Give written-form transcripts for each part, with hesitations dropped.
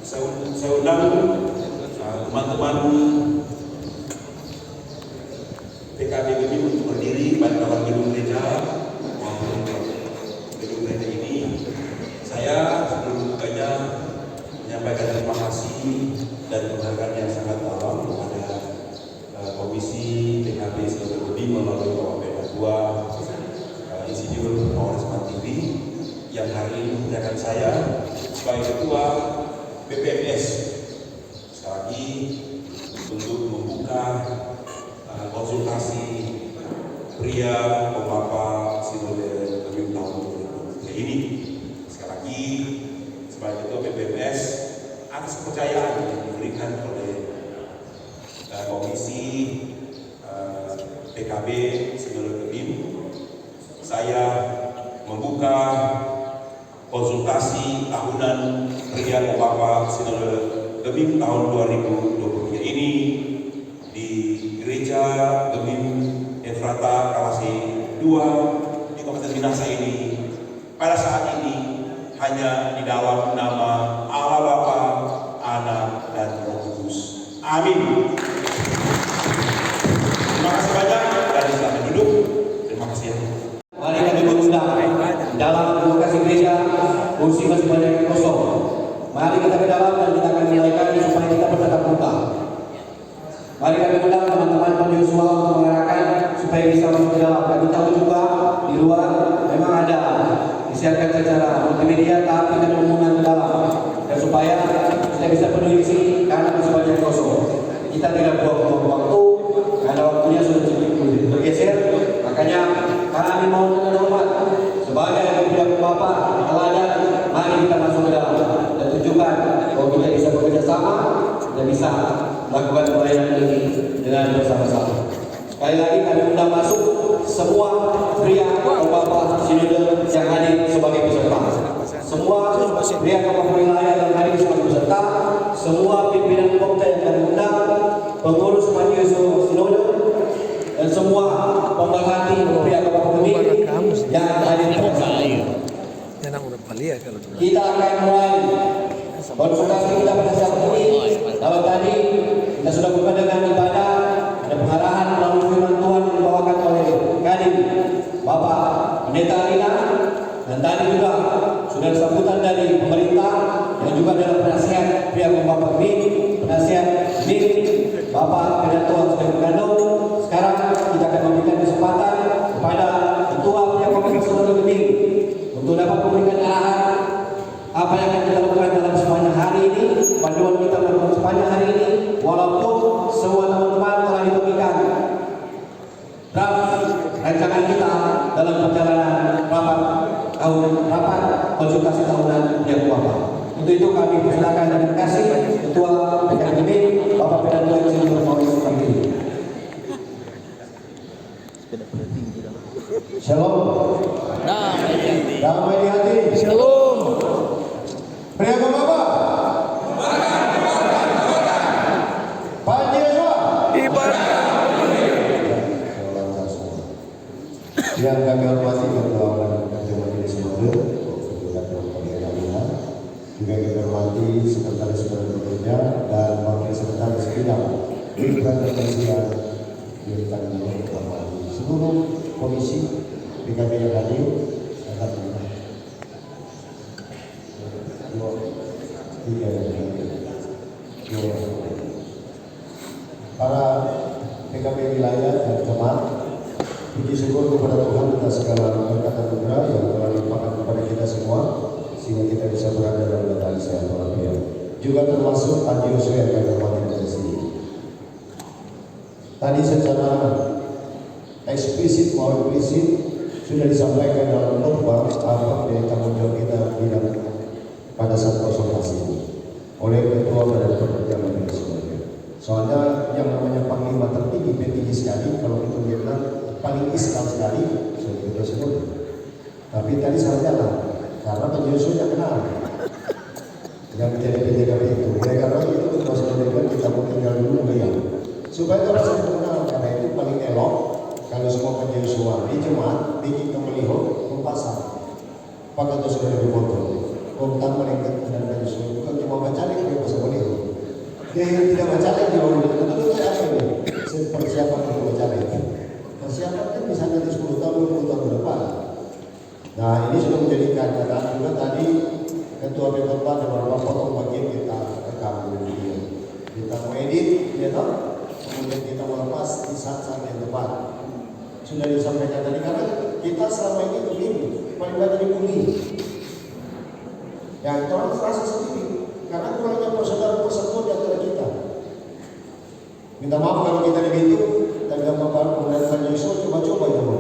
Saya undang teman-teman PKB ini untuk berdiri baik dalam gedung gereja maupun gedung gereja ini. Saya sebelum bukanya menyampaikan terima kasih dan penghargaan yang sangat dalam kepada Komisi PKB Seluruh Budi melalui Bapak Ketua Insinyur Maulana Smart TV yang hari ini mengucapkan saya sebagai Ketua BPMS sekali lagi untuk membuka konsultasi pria pemapa sinode pemimpin tahun ini. Sekali lagi sebagai Ketua BPMS atas kepercayaan yang diberikan oleh Komisi PKB Sinode Kebim, saya membuka konsultasi tahunan pria pemapa Sinode Kebim tahun 2023 ini di Gereja Kebim Efrata Kalasi 2 di Kabupaten Minahasa ini. Pada saat ini hanya di dalam nama Allah Bapa, Anak dan Roh Kudus. Amin. Terima kasih banyak dan silakan duduk. Terima kasih. Mari kami mengundang dalam lokasi gereja, kursi masih banyak yang kosong. Mari kita ke dalam dan kita akan mulaikan supaya kita bertatap muka. Mari kami undang teman-teman penyusul untuk mengarahkan supaya bisa masuk ke dalam. Kami tahu juga di luar memang ada disiarkan secara multimedia, tapi kami mengundang ke dalam dan supaya kita bisa penuhi isi karena masih banyak yang kosong. Kita tidak buang-buang waktu karena waktunya sudah cukup bergeser. Makanya kami mau dengan hormat sebagai pihak Bapak teladan, mari kita masuk ke dalam dan tunjukkan bahwa kita bisa bekerja sama dan bisa melakukan pelayanan ini dengan bersama-sama. Sekali lagi kami undang masuk semua pria Bapak Sinode yang hadir sebagai peserta. Semua pria Bapak wilayah yang hadir sebagai peserta, semua pimpinan kopda yang kami undang, pengurus majelis Sinode, dan semua pemerhati pria Bapak Kebim yang hadir bersama. Kita akan mulai konsultasi kita pada saat ini. Kalau tadi kita sudah buka dengan ibadah dan pengarahan melalui firman Tuhan yang dibawakan oleh Kadin Bapak Pendeta Alina, dan tadi juga sudah sambutan dari pemerintah dan juga dalam penasihat pihak Bapak Kebim, penasihat Kebim Bapak Pendeta Tuhan sudah bergandung. Sekarang kita akan memberikan kesempatan kepada Ketua pihak Komisi Sinode Kebim untuk dapat memberikan arahan apa yang akan kita lakukan dalam sepanjang hari ini, panduan kita dalam sepanjang hari ini, walaupun semua teman-teman telah diberikan draft rancangan kita dalam perjalanan rapat konsultasi tahunan pihak Bapak. Untuk itu kami persilakan dengan kasih Ketua PKB Bapak Pendeta Tuhan Insinyur Maulana Smart TV. Shalom. Damai di hati. Shalom. Pria Bapak. Panji Yesua. Ibadah. Yang kami hormati Ketua Majelis Sinode, Ketua Pendeta Alina, juga kami hormati Sekretaris Sinode Gereja dan Wakil Sekretaris Bidang Pendidikan dan Pendidikan yang kami hormati seluruh komisi PKB yang hadir. Para PKB wilayah dan jemaat, puji syukur kepada Tuhan atas segala berkat anugerah yang telah dilimpahkan kepada kita semua sehingga kita bisa berada dalam keadaan sehat walafiat. Juga termasuk Panji Yesua yang kami hormati dari sini. Tadi secara eksplisit maupun implisit sudah disampaikan dalam khotbah apa dari tanggung jawab kita bidang pada saat konsultasi ini oleh Ketua Badan Pekerja Majelis Sinode. Soalnya yang namanya panglima tertinggi tinggi sekali, kalau itu dia bilang paling iskal sekali sebagai Ketua Sinode. Tapi tadi salah jalan karena penjelasannya kenal yang menjadi PJKB itu. Oleh karena itu Ketua Sinode kita mau tinggal dulu beliau supaya orang saling mengenal, karena itu paling elok kalau semua penjelasan di jemaat bikin kemeliho pasar. Pak Ketua sudah di motor. Tentang mereka dan penjelasan bukan cuma baca di Dia yang tidak baca lagi menurut saya apa ini? Persiapan untuk baca lagi. Persiapan kan bisa nanti 10 tahun, 20 tahun ke depan. Nah ini sudah menjadi kenyataan juga tadi Ketua BPK ada beberapa potong bagian kita rekam video. Kita mau edit, ya tahu? Kemudian kita melepas di saat-saat yang tepat. Sudah disampaikan tadi karena kita selama ini begini, paling banyak dibully. Yang orang terasa sendiri karena kurangnya persatuan di antara kita. Minta maaf kalau kita begitu dan gak apa-apa kemudian Yesus coba-coba itu.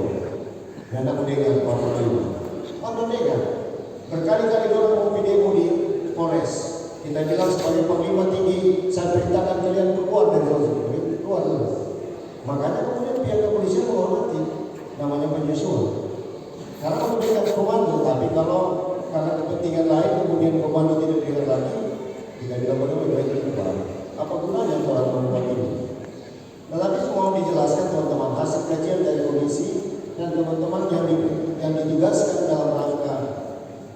Dan aku dengar apa dengar? Berkali-kali orang mau video di Polres. Kita bilang sebagai panglima tinggi, saya perintahkan kalian keluar dari Polres. Keluar dulu. Makanya kemudian pihak kepolisian menghormati namanya penyesuaian. Karena memberikan komando, tapi kalau karena kepentingan lain kemudian komando tidak diberikan lagi, kita bilang baik itu baru. Apa gunanya orang membuat ini? Tetapi semua dijelaskan teman-teman hasil kajian dari komisi dan teman-teman yang ditugaskan dalam rangka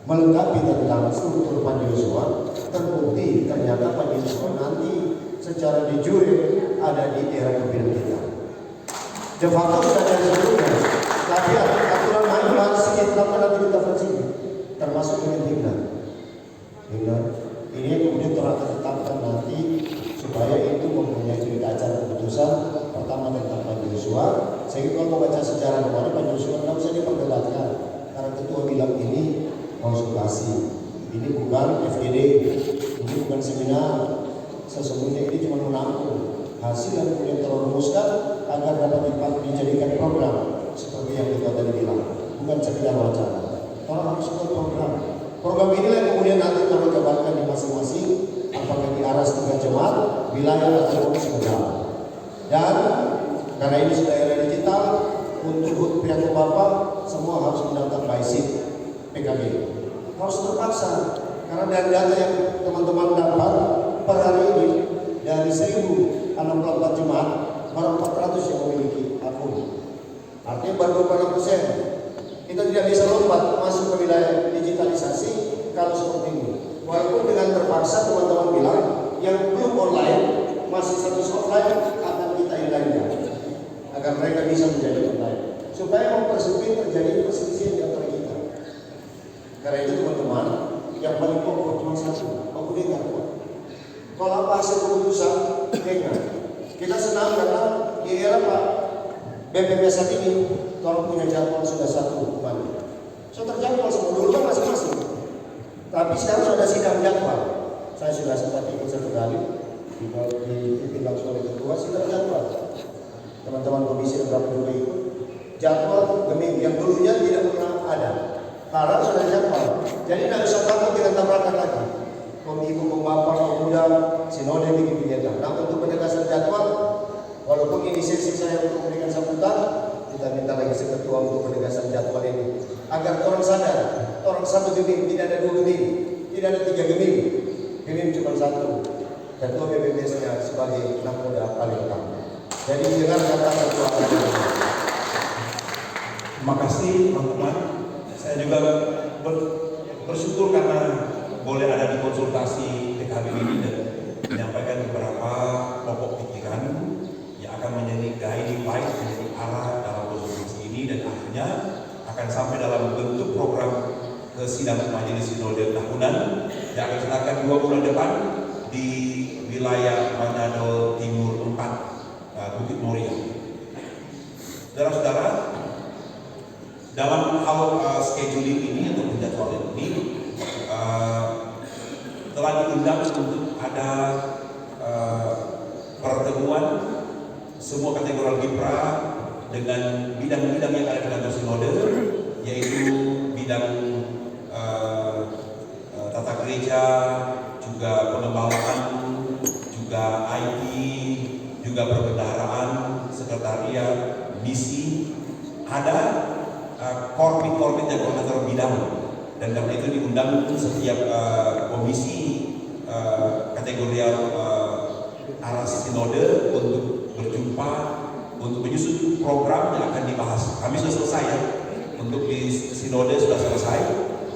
melengkapi tentang struktur Panjusua, terbukti ternyata Panjusua nanti secara de jure ada di era kepemimpinan kita. De facto sudah ada sebelumnya, tapi aturan main masih diterapkan nanti di tahun sini, termasuk dengan himna. Ini kemudian telah ditetapkan nanti supaya itu mempunyai berita acara keputusan pertama tentang Panjusua. Sehingga kalau mau baca sejarah kemarin Panjusua tidak usah diperdebatkan karena ketua bilang ini konsultasi, ini bukan FGD, ini bukan seminar. Sesungguhnya ini cuma menampung hasil yang kemudian terumuskan agar dapat dijadikan program seperti yang kita tadi bilang, bukan sekedar wacana. Orang harus buat program. Program inilah yang kemudian nanti kami jabarkan di masing-masing, apakah di arah tingkat jemaat, wilayah atau sekolah. Dan karena ini sudah era digital, untuk pihak Bapak semua harus mendaftar BISIP PKB. Harus terpaksa karena dari data yang teman-teman dapat per hari ini dari 1064 jemaat baru 400 yang memiliki akun. Artinya baru 26%. Kita tidak bisa lompat masuk ke wilayah digitalisasi kalau seperti ini. Walaupun dengan terpaksa teman-teman bilang yang belum online masih status offline akan kita inline agar mereka bisa menjadi online supaya mempersempit terjadi perselisihan di antara kita. Karena itu teman-teman yang paling pokok cuma satu, aku dengar. Kalau apa hasil keputusan, dengar. Kita senang karena di era Pak BPP saat ini, kalau punya jadwal sudah satu kembali. Sudah terjadwal semua dulu kan masing-masing. Tapi sekarang sudah sidang jadwal. Saya sudah sempat ikut satu kali dipimpin langsung oleh ketua sidang jadwal. Teman-teman komisi dan berapa juga ikut. Jadwal geming yang dulunya tidak pernah ada. Sekarang sudah jadwal. Jadi tidak usah takut dengan tabrakan lagi. Ibu, bapak, pemuda, sinode bikin kegiatan. Nah untuk penegasan jadwal, walaupun ini sesi saya untuk memberikan sambutan, kita minta lagi seketua untuk penegasan jadwal ini. Agar orang sadar, orang satu geming, tidak ada 2 geming, tidak ada 3 geming. Geming cuma satu. Ketua BPPS-nya sebagai anak muda paling utama. Jadi dengar kata ketua. Terima kasih teman-teman. Saya juga bersyukur karena boleh ada di konsultasi PKB ini dan menyampaikan beberapa pokok pikiran yang akan menjadi guiding light, menjadi arah dalam konsultasi ini dan akhirnya akan sampai dalam bentuk program ke sidang majelis sinode tahunan yang akan dilaksanakan 2 bulan depan di wilayah Manado Timur 4, Bukit Muria. Saudara-saudara, dalam hal scheduling ini atau penjadwalan ini telah diundang untuk ada pertemuan semua kategori GIPRA dengan bidang-bidang yang ada di kantor sinode, yaitu bidang tata gereja, juga pengembangan, juga IT, juga perbendaharaan, sekretariat, misi, ada korbit-korbit dan koordinator bidang. Dan karena itu diundang setiap komisi kategorial arah sinode untuk berjumpa untuk menyusun program yang akan dibahas. Kami sudah selesai ya, untuk di sinode sudah selesai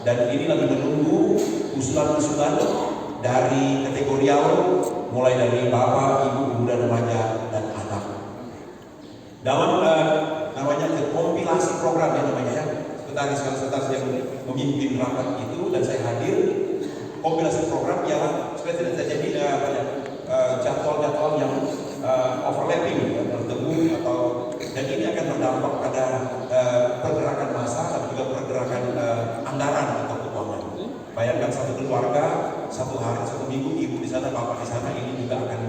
dan ini lagi menunggu usulan-usulan dari kategorial, mulai dari bapak, ibu, muda, remaja, dan anak. Dalam namanya kompilasi program ya namanya ya, sekretaris yang memimpin rapat itu dan saya hadir. Kompilasi program ialah supaya tidak terjadi jadwal-jadwal yang overlapping ya, bertemu atau dan ini akan berdampak pada pergerakan massa dan juga pergerakan anggaran atau keuangan. Bayangkan satu keluarga, satu hari, satu minggu ibu di sana, bapak di sana, ini juga akan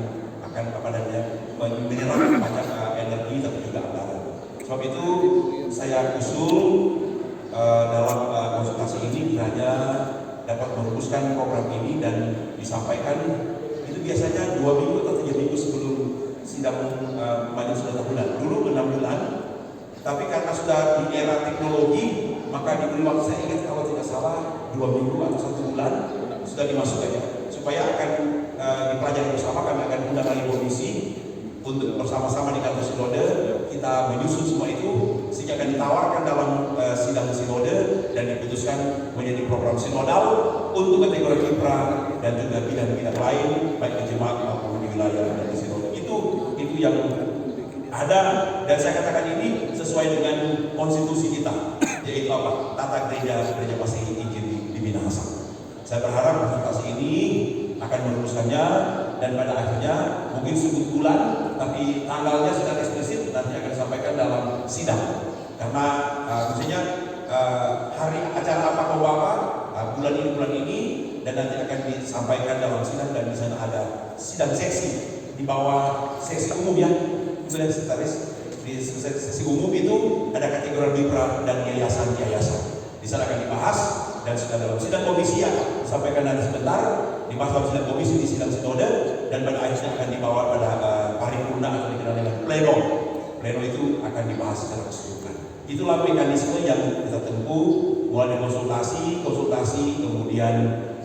apa namanya menyerap banyak energi tapi juga anggaran. Sebab itu saya usul dalam konsultasi ini kiranya dapat merumuskan program ini dan disampaikan itu biasanya 2 minggu atau 3 minggu sebelum sidang majelis sudah tahunan. Dulu 6 bulan, tapi karena sudah di era teknologi maka diberi waktu, saya ingat kalau tidak salah 2 minggu atau 1 bulan sudah dimasukkannya supaya akan dipelajari bersama. Kami akan undang lagi komisi untuk bersama-sama di kantor sinode kita menyusun semua itu sehingga akan ditawarkan dalam sidang sinode dan diputuskan menjadi program sinodal untuk kategori kiprah dan juga bidang-bidang lain baik di jemaat maupun di wilayah dan di sinode. Itu yang ada dan saya katakan ini sesuai dengan konstitusi kita, yaitu apa? Tata gereja masih izin di Minahasa. Saya berharap konsultasi ini akan merumuskannya dan pada akhirnya mungkin sebut bulan tapi tanggalnya secara eksplisit nanti akan disampaikan dalam sidang karena maksudnya hari acara apa kau bapak bulan ini dan nanti akan disampaikan dalam sidang dan di sana ada sidang seksi di bawah seksi umum ya itu yang sekretaris di sesi umum itu ada kategori mitra dan yayasan di sana akan dibahas dan sudah dalam sidang komisi ya disampaikan nanti sebentar dibahas dalam sidang komisi di sidang sinode dan pada akhirnya akan dibawa pada paripurna atau dikenal dengan pleno itu akan dibahas secara keseluruhan. Itulah mekanisme yang kita tempuh mulai dari konsultasi kemudian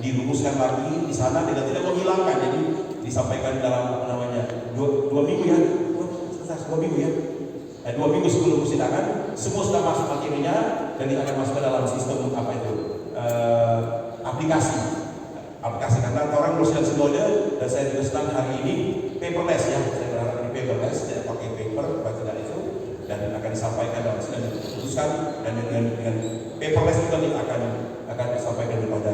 dirumuskan lagi di sana dengan tidak menghilangkan, jadi disampaikan dalam apa namanya 2 minggu ya 2 minggu ya 2 minggu sebelum persidangan semua sudah masuk materinya dan kita akan masuk ke dalam sistem apa itu aplikasi karena orang harus sidang sinode dan saya juga senang hari ini paperless ya, saya berharap ini paperless tidak pakai paper tidak itu dan akan disampaikan dalam sidang diputuskan dan dengan paperless juga kita akan disampaikan kepada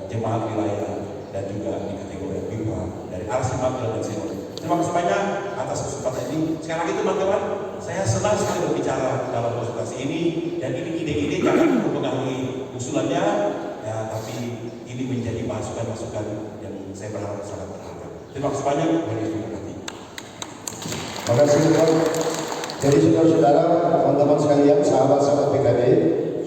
jemaat wilayah dan juga di kategori BIPA dari Arsimak dan sinode. Terima kasih banyak atas kesempatan ini. Sekali lagi teman-teman, saya senang sekali berbicara dalam konsultasi ini dan ini ide-ide jangan mempengaruhi usulannya ya, tapi ini menjadi masukan-masukan yang saya berharap sangat berharga. Terima kasih banyak. Terima kasih Pak. Jadi saudara-saudara, teman-teman sekalian, sahabat-sahabat PKB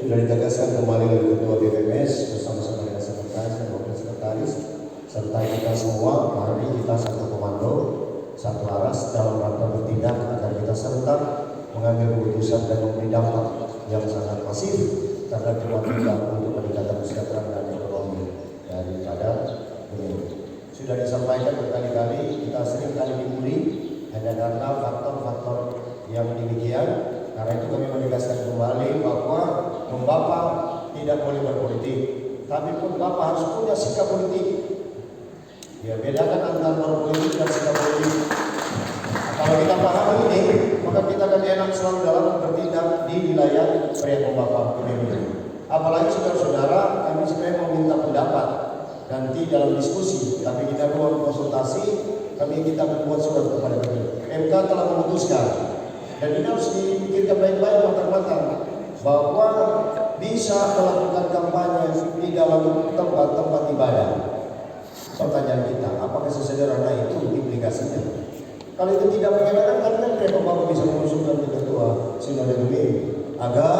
sudah ditegaskan kembali oleh Ketua BPMS bersama-sama dengan sekretaris dan wakil sekretaris serta kita semua. Mari kita satu komando, satu aras dalam rangka bertindak agar kita serentak mengambil keputusan dan memberi dampak yang sangat masif terhadap jemaat kita untuk peningkatan kesejahteraan dan ekonomi daripada pemilu. Sudah disampaikan berkali-kali, kita sering kali dibully hanya karena faktor-faktor yang demikian. Karena itu kami menegaskan kembali bahwa Bapak tidak boleh berpolitik, tapi pun Bapak harus punya sikap politik. Ya, bedakan antara berpolitik dan sikap politik. Kalau kita paham ini, maka kita akan enak selalu dalam bertindak di wilayah periak Bapak pemilu. Apalagi saudara-saudara, kami sebenarnya meminta pendapat nanti dalam diskusi, tapi kita buat konsultasi, kita membuat surat kepada MK telah memutuskan dan ini harus dipikirkan baik-baik matang-matang bahwa bisa melakukan kampanye di dalam tempat-tempat ibadah. Pertanyaan kita, apakah sesederhana itu implikasinya? Kalau itu tidak mengenakan, kan Bapak bisa mengusulkan ke Ketua Sinode Dunia agar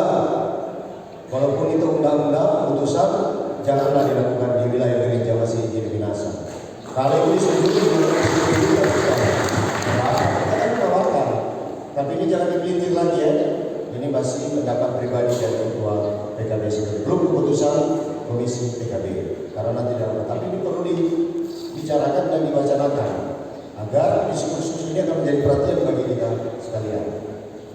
walaupun itu undang-undang putusan janganlah dilakukan di wilayah gereja masih di Minahasa. Kalau itu disetujui, tapi ini jangan dipelintir lagi ya. Ini masih pendapat pribadi dari Ketua PKB sebelum keputusan Komisi PKB. Karena nanti dalam, tapi ini perlu dibicarakan dan diwacanakan agar diskusi ini akan menjadi perhatian bagi kita sekalian.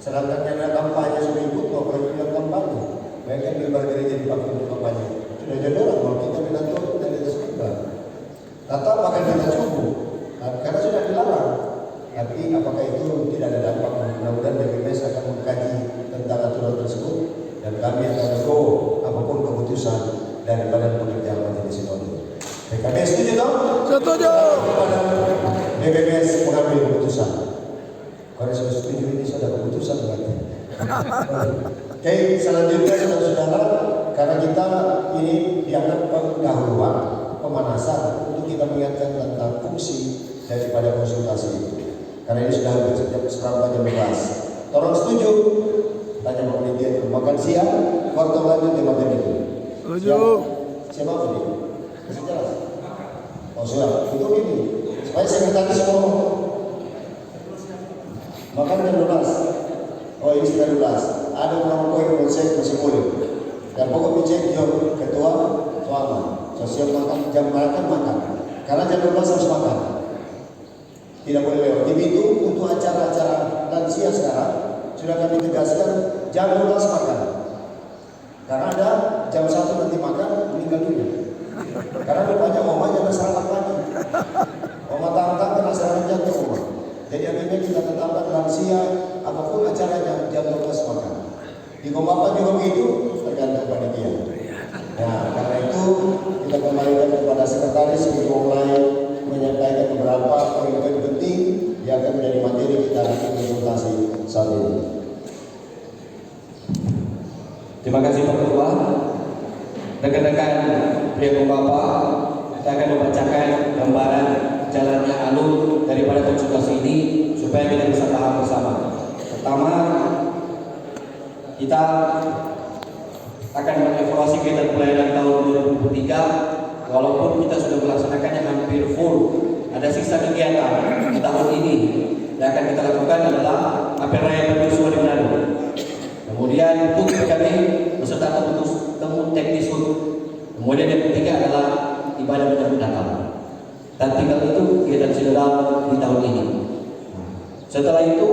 Sedangkan yang ada kampanye sudah ikut, apalagi yang kampanye, bayangkan di gereja dipakai untuk kampanye. Sudah jarang kalau kita bilang itu dari atas kita. tetap akan kita cukup karena sudah dilarang. Tapi apakah itu tidak ada dampak? Mudah-mudahan DPPS akan mengkaji tentang aturan tersebut dan kami akan go apapun keputusan dari Badan Pekerjaan Majelis Sinode. PKB setuju dong? Setuju. Kepada DPPS mengambil keputusan. Kalau sudah setuju ini sudah keputusan berarti. Oke, selanjutnya saudara-saudara, karena kita ini dianggap pendahuluan, pemanasan untuk kita mengingatkan tentang fungsi daripada konsultasi itu. Karena ini sudah hampir sekarang jam 12. Orang setuju? Tanya penelitian makan siang, waktu lanjut di makan itu. Setuju. Siapa ini? Masih jelas? Oh sudah, itu ini. Supaya sekretaris ngomong. Makan jam 12. Oh ini sudah 12. Ada orang poin konsep masih boleh. Dan pokok cek jom ketua soalnya. Sosial makan jam makan. Karena jam 12 harus makan. Tidak boleh lewat. Itu untuk acara-acara lansia sekarang sudah kami tegaskan jam 12 makan. Karena ada jam 1 nanti makan meninggal dunia. Karena banyak oma jangan sarapan pagi. Oma tantang kena serangan jantung oma. Jadi akhirnya kita tetapkan lansia apapun acaranya jam 12 makan. Di Komapa juga begitu tergantung panitia. Nah karena itu kita kembalikan kepada sekretaris untuk mulai menyampaikan beberapa poin-poin penting yang akan menjadi materi kita konsultasi saat ini. Terima kasih Pak Ketua. Rekan-rekan pria Bapak, saya akan membacakan gambaran jalannya alur daripada konsultasi ini supaya kita bisa paham bersama. Pertama, kita akan mengevaluasi kegiatan pelayanan tahun 2023. Walaupun kita sudah melaksanakannya hampir full, ada sisa kegiatan di tahun ini yang akan kita lakukan adalah apel raya Padiosuwa di Manado. Kemudian untuk PKB beserta temu teknis HUT. Kemudian yang ketiga adalah ibadah menyambut Natal. Dan tinggal itu kegiatan sinodal di tahun ini. Setelah itu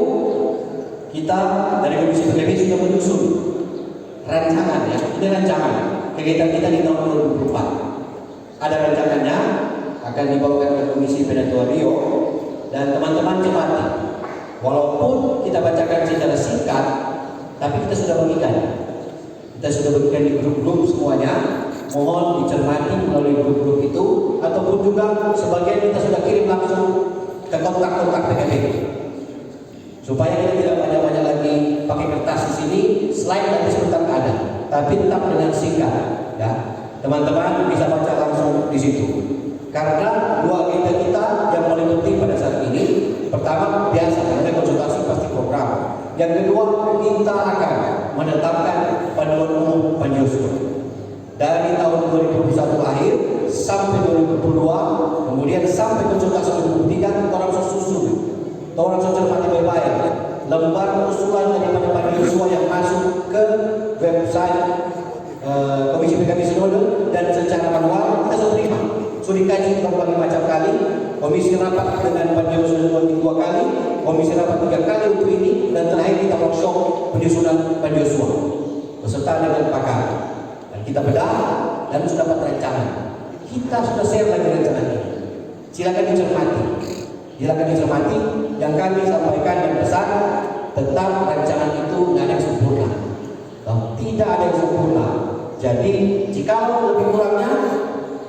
kita dari Komisi PKB sudah menyusun rancangan ya, ini rancangan kegiatan kita di tahun 2024. Ada rancangannya akan dibawakan ke Komisi Penatua Rio dan teman-teman cermati. Walaupun kita bacakan secara singkat, tapi kita sudah bagikan. Kita sudah bagikan di grup-grup semuanya. Mohon dicermati melalui grup-grup itu, ataupun juga sebagian kita sudah kirim langsung ke kontak-kontak PKB. Supaya kita tidak banyak-banyak lagi pakai kertas di sini, slide nanti sebentar ada, tapi tetap dengan singkat, ya. Teman-teman bisa baca langsung di situ. Karena dua agenda kita yang paling penting pada saat ini, pertama biasa karena konsultasi pasti program. Yang kedua kita akan menetapkan panduan umum Padiosuwa dari tahun 2021 akhir sampai 2022, kemudian sampai konsultasi 2023 orang susun, orang cermati baik-baik lembar usulan daripada Padiosuwa yang masuk ke website Komisi PKB Sinode dan secara manual kita sudah terima. Sudah dikaji berbagai macam kali. Komisi rapat dengan Padiosuwa 2 kali, komisi rapat 3 kali untuk ini, dan terakhir kita workshop penyusunan Padiosuwa beserta dengan pakar. Dan kita bedah dan sudah dapat rancangan. Kita sudah share lagi rancangan ini. Silakan dicermati. Silakan dicermati. Yang kami sampaikan dan pesan, tetap rancangan itu tidak ada yang sempurna. Tidak ada yang sempurna. Jadi jika lebih kurangnya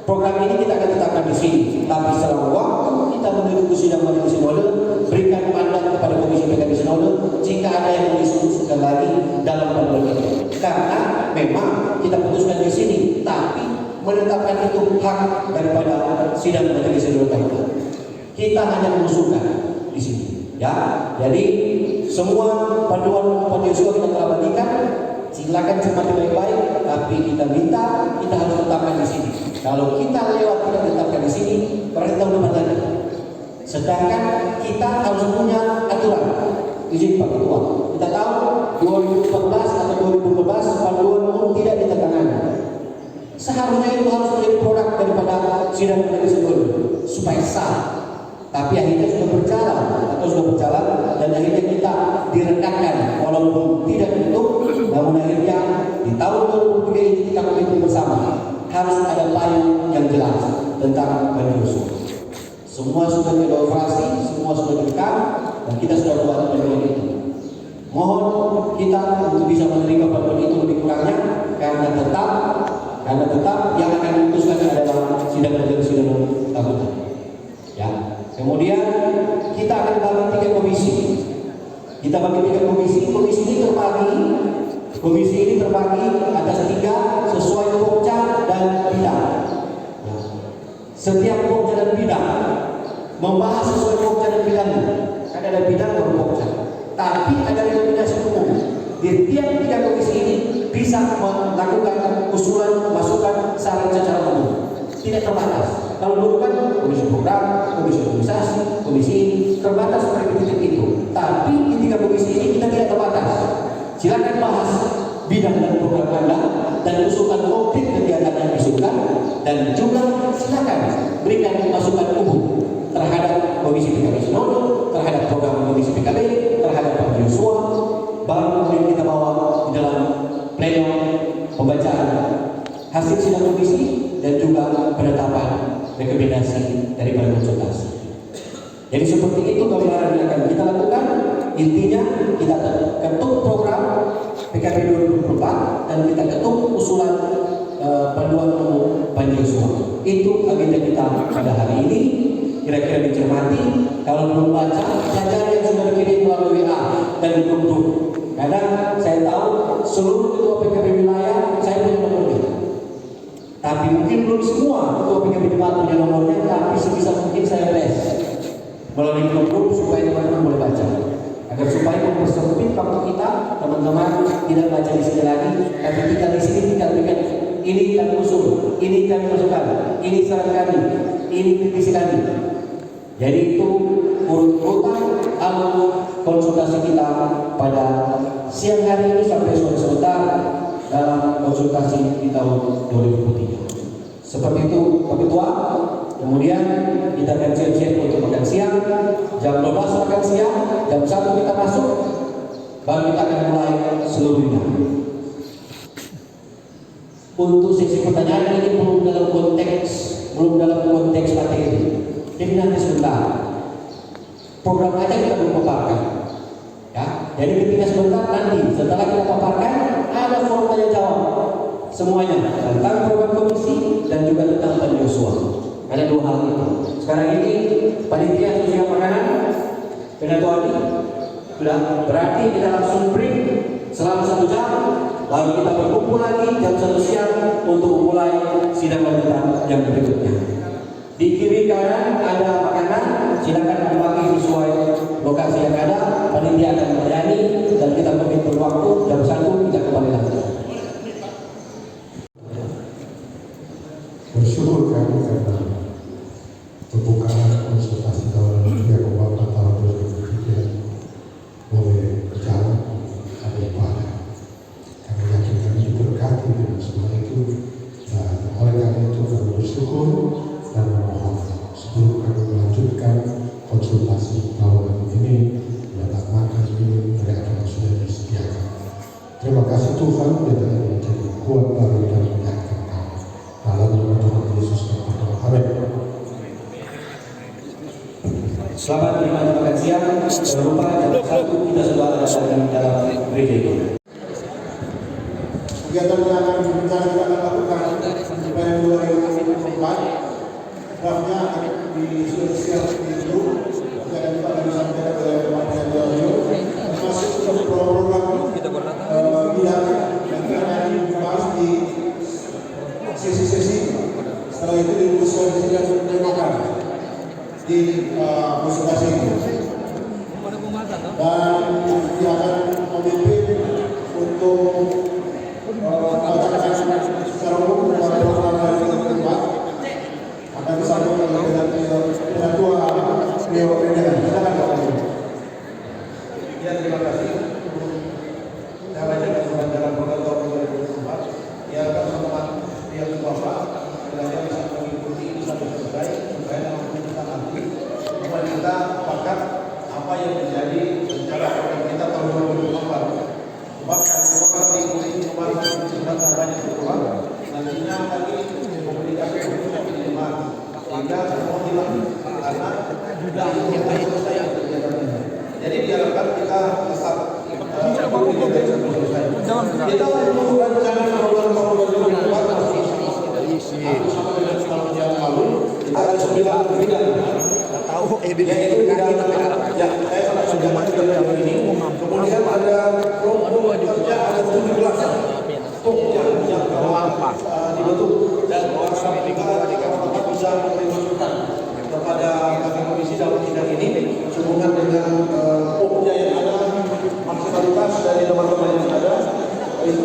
program ini kita akan tetapkan di sini. Tapi selama waktu kita menuju ke sidang majelis sinode, berikan mandat kepada Komisi PKB Sinode jika ada yang mau disebutkan lagi dalam panduan itu. Karena memang kita putuskan di sini, tapi menetapkan itu hak daripada sidang majelis sinode kita. Kita hanya mengusulkan di sini. Ya, jadi semua panduan Padiosuwa kita telah bagikan. Silakan cermati baik-baik, tapi kita minta kita harus tetapkan di sini. Kalau kita lewat kita tetapkan di sini, berarti tahun depan lagi. Sedangkan kita harus punya aturan. Izin Pak Ketua. Kita tahu 2014 atau 2015 panduan umum tidak ditandatangani. Seharusnya itu harus menjadi produk daripada sidang majelis sinode supaya sah. Tapi akhirnya sudah berjalan dan akhirnya kita direkatkan walaupun tidak ditutup, namun akhirnya di tahun 2023 ini kita komitmen bersama harus ada payung yang jelas tentang Padiosuwa. Semua sudah dioperasi, semua sudah direkam, dan kita sudah buat penilaian itu. Mohon kita untuk bisa menerima bantuan itu lebih kurangnya, karena tetap yang akan diputuskan adalah sidang majelis sidang tahunan. Ya. Kemudian kita akan bagi 3 komisi. Kita bagi 3 komisi. Komisi ini terbagi atas 3 sesuai pokja dan bidang. Ya. Setiap pokja dan bidang membahas sesuai pokja dan bidang. Kan ada bidang dan pokja. Tapi ada rekomendasi umum. Di tiap 3 komisi ini bisa melakukan usulan, masukan, saran secara umum. Tidak terbatas. Kalau dulu kan komisi program, komisi organisasi, komisi ini terbatas seperti titik itu. Tapi di 3 komisi ini kita tidak terbatas. Silakan bahas bidang dan program Anda dan usulkan konkret kegiatan yang diusulkan, dan juga silakan berikan masukan umum terhadap komisi PKB Sinodo, terhadap program komisi PKB, terhadap Pak Joshua. Baru kemudian kita bawa di dalam pleno pembacaan hasil sidang komisi dan juga penetapan rekomendasi daripada konsultasi. Jadi seperti itu gambaran yang akan kita lakukan. Intinya kita ketuk program PKB 2024 dan kita ketuk usulan panduan umum Pak Joshua. Itu agenda kita pada hari ini. Kira-kira dicermati. Kalau belum baca yang sudah dikirim melalui WA dan grup. Kadang saya tahu seluruh ketua PKB wilayah saya punya nomornya. Tapi mungkin belum semua ketua PKB Jemaat punya nomornya, tapi sebisa mungkin saya flash melalui grup supaya teman-teman boleh baca. Agar supaya mempersempit waktu kita, teman-teman tidak baca di sini lagi, tapi kita di sini tinggal berikan ini kami usul, ini kami masukkan, ini saran kami, ini kritisi kami. Jadi itu urut-urutan alur konsultasi kita pada siang hari ini sampai sore sebentar dalam konsultasi di tahun 2023. Seperti itu Pak Ketua. Kemudian kita akan siap-siap untuk makan siang. Jam 12 makan siang, jam 1 kita masuk, baru kita akan mulai seluruhnya. Untuk sesi pertanyaan ini belum dalam konteks materi. Jadi nanti sebentar. Program aja kita belum paparkan. Ya, jadi ketika sebentar nanti setelah kita paparkan ada forum tanya jawab semuanya tentang program komisi dan juga tentang Pak Joshua. Ada 2 hal itu. Sekarang ini panitia sosial makanan Penatuan sudah berarti kita langsung break selama 1 jam, lalu kita berkumpul lagi jam 1 siang untuk mulai sidang lanjutan yang berikutnya. Di kiri kanan ada makanan, silakan dibagi sesuai lokasi yang ada. Panitia akan melayani dan kita menghitung waktu jam 1 kita kembali lagi. Bersyukur kami karena pembukaan konsultasi tahun 2024 tahun 2023 boleh berjalan ada ibadah. Kami yakin kami diberkati dengan semua itu, dan oleh karena itu kami bersyukur dan memohon sebelum kami melanjutkan konsultasi tahunan ini mendapat makan minum dari apa yang sudah disediakan. Terima kasih Tuhan yang telah menjadi kuat baru dan menyayangi kami. Dalam nama Tuhan Yesus kami berdoa. Amin. Selamat menikmati makan siang. Jangan lupa jam 1 kita sudah ada di dalam gereja ini. Kegiatan yang akan rencana kita akan lakukan supaya 2024 draftnya akan disusun itu akan juga akan disampaikan oleh Bapak Joshua, termasuk untuk program bidang yang akan dibahas di sesi-sesi. Setelah itu didiskusikan dan di konsultasi itu, dan dia akan memimpin untuk mengatakan secara umum bahwa program yang keempat akan disampaikan dengan ketua Leo Mendengar. Silakan Pak Leo. Ya, terima kasih. Saya baca dalam program tahun 2024. Ya, akan semangat yang Bapak belajar bisa mengikuti ini sampai selesai supaya dalam keputusan nanti bahwa kita sepakat apa yang menjadi rencana program kita tahun 2024. Sebab kalau kita mengikuti pembahasan kesempatan banyak keluar, nantinya lagi komunikasi untuk diterima sehingga semua Jadi diharapkan kita tetap kita perlu rencana program 2024 sampai dengan tahun yang lalu kita ada 9 bidang. Yaitu bidang ya saya sangat setuju ini. Kemudian ada kelompok kerja ada 17 pokoknya yang telah dibentuk dan kita bisa menunjukkan kepada kami komisi dalam bidang ini sehubungan dengan pokoknya yang ada maksimaltas dari teman-teman yang ada itu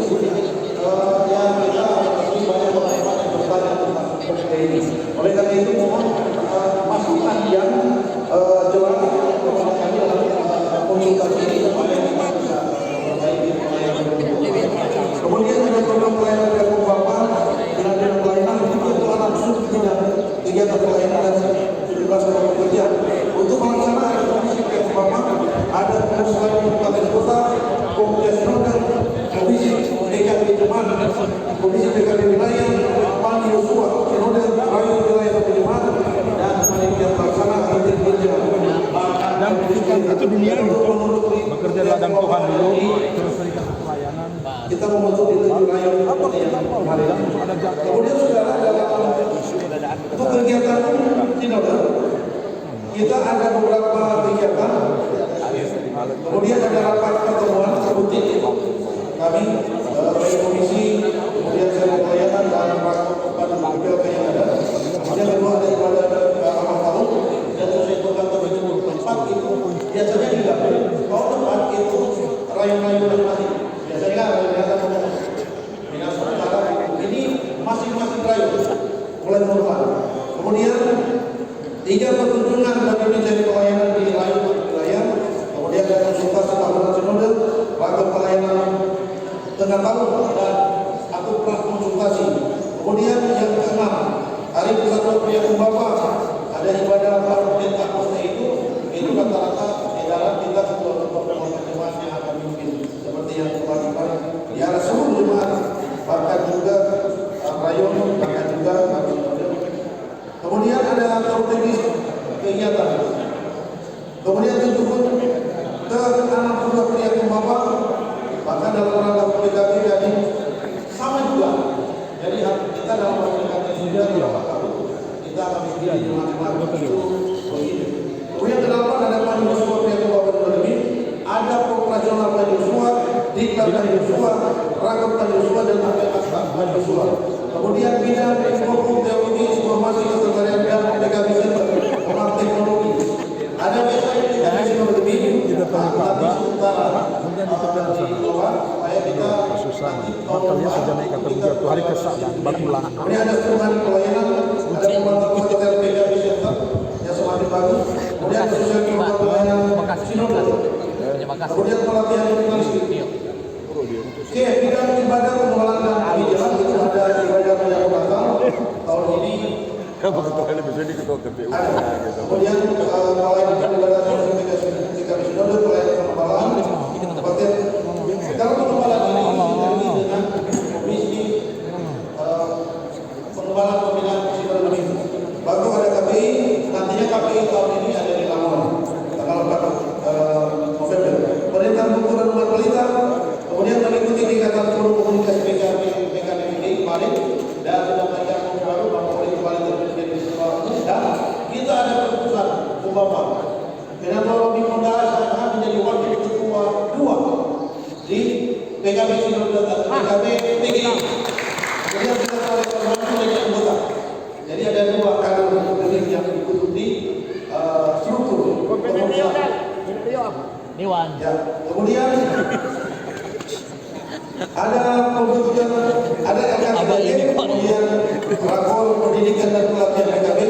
yang kita pasti banyak teman-teman yang bertanya tentang pokoknya ini. Oleh karena itu mohon masukan yang jelas kepada kami dalam konsultasi ini supaya kita bisa memperbaiki pelayanan. Kemudian ada program pelayanan dari Bapak dan pelayanan itu telah langsung dengan kegiatan pelayanan dan 17 kelompok kerja. Untuk pelaksanaan komisi pelayanan Bapak ada pengusaha kabupaten kota, komisi nasional, komisi PKB Jeman, komisi PKB wilayah, Pan Yosua, Sinode, Rayu Wilayah Penyumat, dan panitia pelaksana Kantin Kerja. Dan itu dunia bekerja ladang Tuhan dulu, terus berikan pelayanan. Kita membentuk di 7 rayon yang kemarin. Kemudian saudara untuk kegiatan Sinode, kita ada beberapa kegiatan. Kemudian ada rapat pertemuan rutin kami dari komisi, kemudian saya pelayanan dan rapat PLK yang ada. Kemudian kedua ada ibadah amal tahun dan selesai beberapa tempat itu biasanya dilakukan. Kalau tempat itu rayon-rayon yang masih biasanya ada ngomong dinas utara ini masing-masing rayon mulai normal. Kemudian 3 pertunjukan bagi mencari pelayanan di rayon wilayah. Kemudian ada konsultasi tahunan sinode, rapat pelayanan tengah tahun dan atau konsultasi. Kemudian yang ke-6 hari persatuan pria Bapak ada ibadah Pentekoste itu rata-rata edaran kita ketua-ketua jemaat yang akan memimpin seperti yang kemarin di arah seluruh jemaat, bahkan juga rayon, bahkan juga kemudian ada strategis kegiatan. Kemudian tujuan ke-62 pria Bapak bahkan dalam rangka PKB jadi sama juga. Jadi kita dalam PKB sudah berapa tahun kita akan berdiri di mana-mana itu begini. Kemudian ke-8 ada Pan Yosua pria Bapak lebih, ada operasional Pan Yosua, diklat Pan Yosua, ragam Pan Yosua dan Pan Yosua. Kemudian bidang hukum teologi informasi kesekretarian dan PKB Center pengembangan teknologi. Ada website PKB Center lebih Kita tahu Pak, kemudian di bawah supaya kita susah. Makanya sudah naik kata 3 hari kesak dan batu lang. Kemudian ada perubahan pelayanan, ada pembangunan hotel PKB Center yang semakin bagus. Kemudian ada sosial pelayanan sinode. Kemudian pelatihan jurnalistik. Oke, bidang ibadah pengelolaan dan kebijakan itu ada ibadah yang batal tahun ini. Kebetulan bisa di ketua KPU. Kemudian pelayanan ibadah PKB sinode, pelayanan pengembalaan, kalau pengembalaan ini dengan komisi pengembalaan pembinaan sinode lebih. Baru ada KPI, nantinya KPI tahun ini ada di Lamongan tanggal 4 November. Pemerintahan buku dan rumah pelita. Kemudian mengikuti kegiatan forum komunikasi PKB ini kemarin dan sudah banyak baru bahwa oleh kembali terjadi di sekolah dan kita ada keputusan umpama dengan Romi Mondara saya menjadi wakil ketua 2 di PKB Sinode dan PKB PGI. Kemudian kita oleh kembali menjadi anggota. Jadi ada 2 kader yang ikut di struktur pengurus. Dewan. Ya, kemudian ada pembentukan, ada LKPD, kemudian rakor pendidikan dan pelatihan PKB,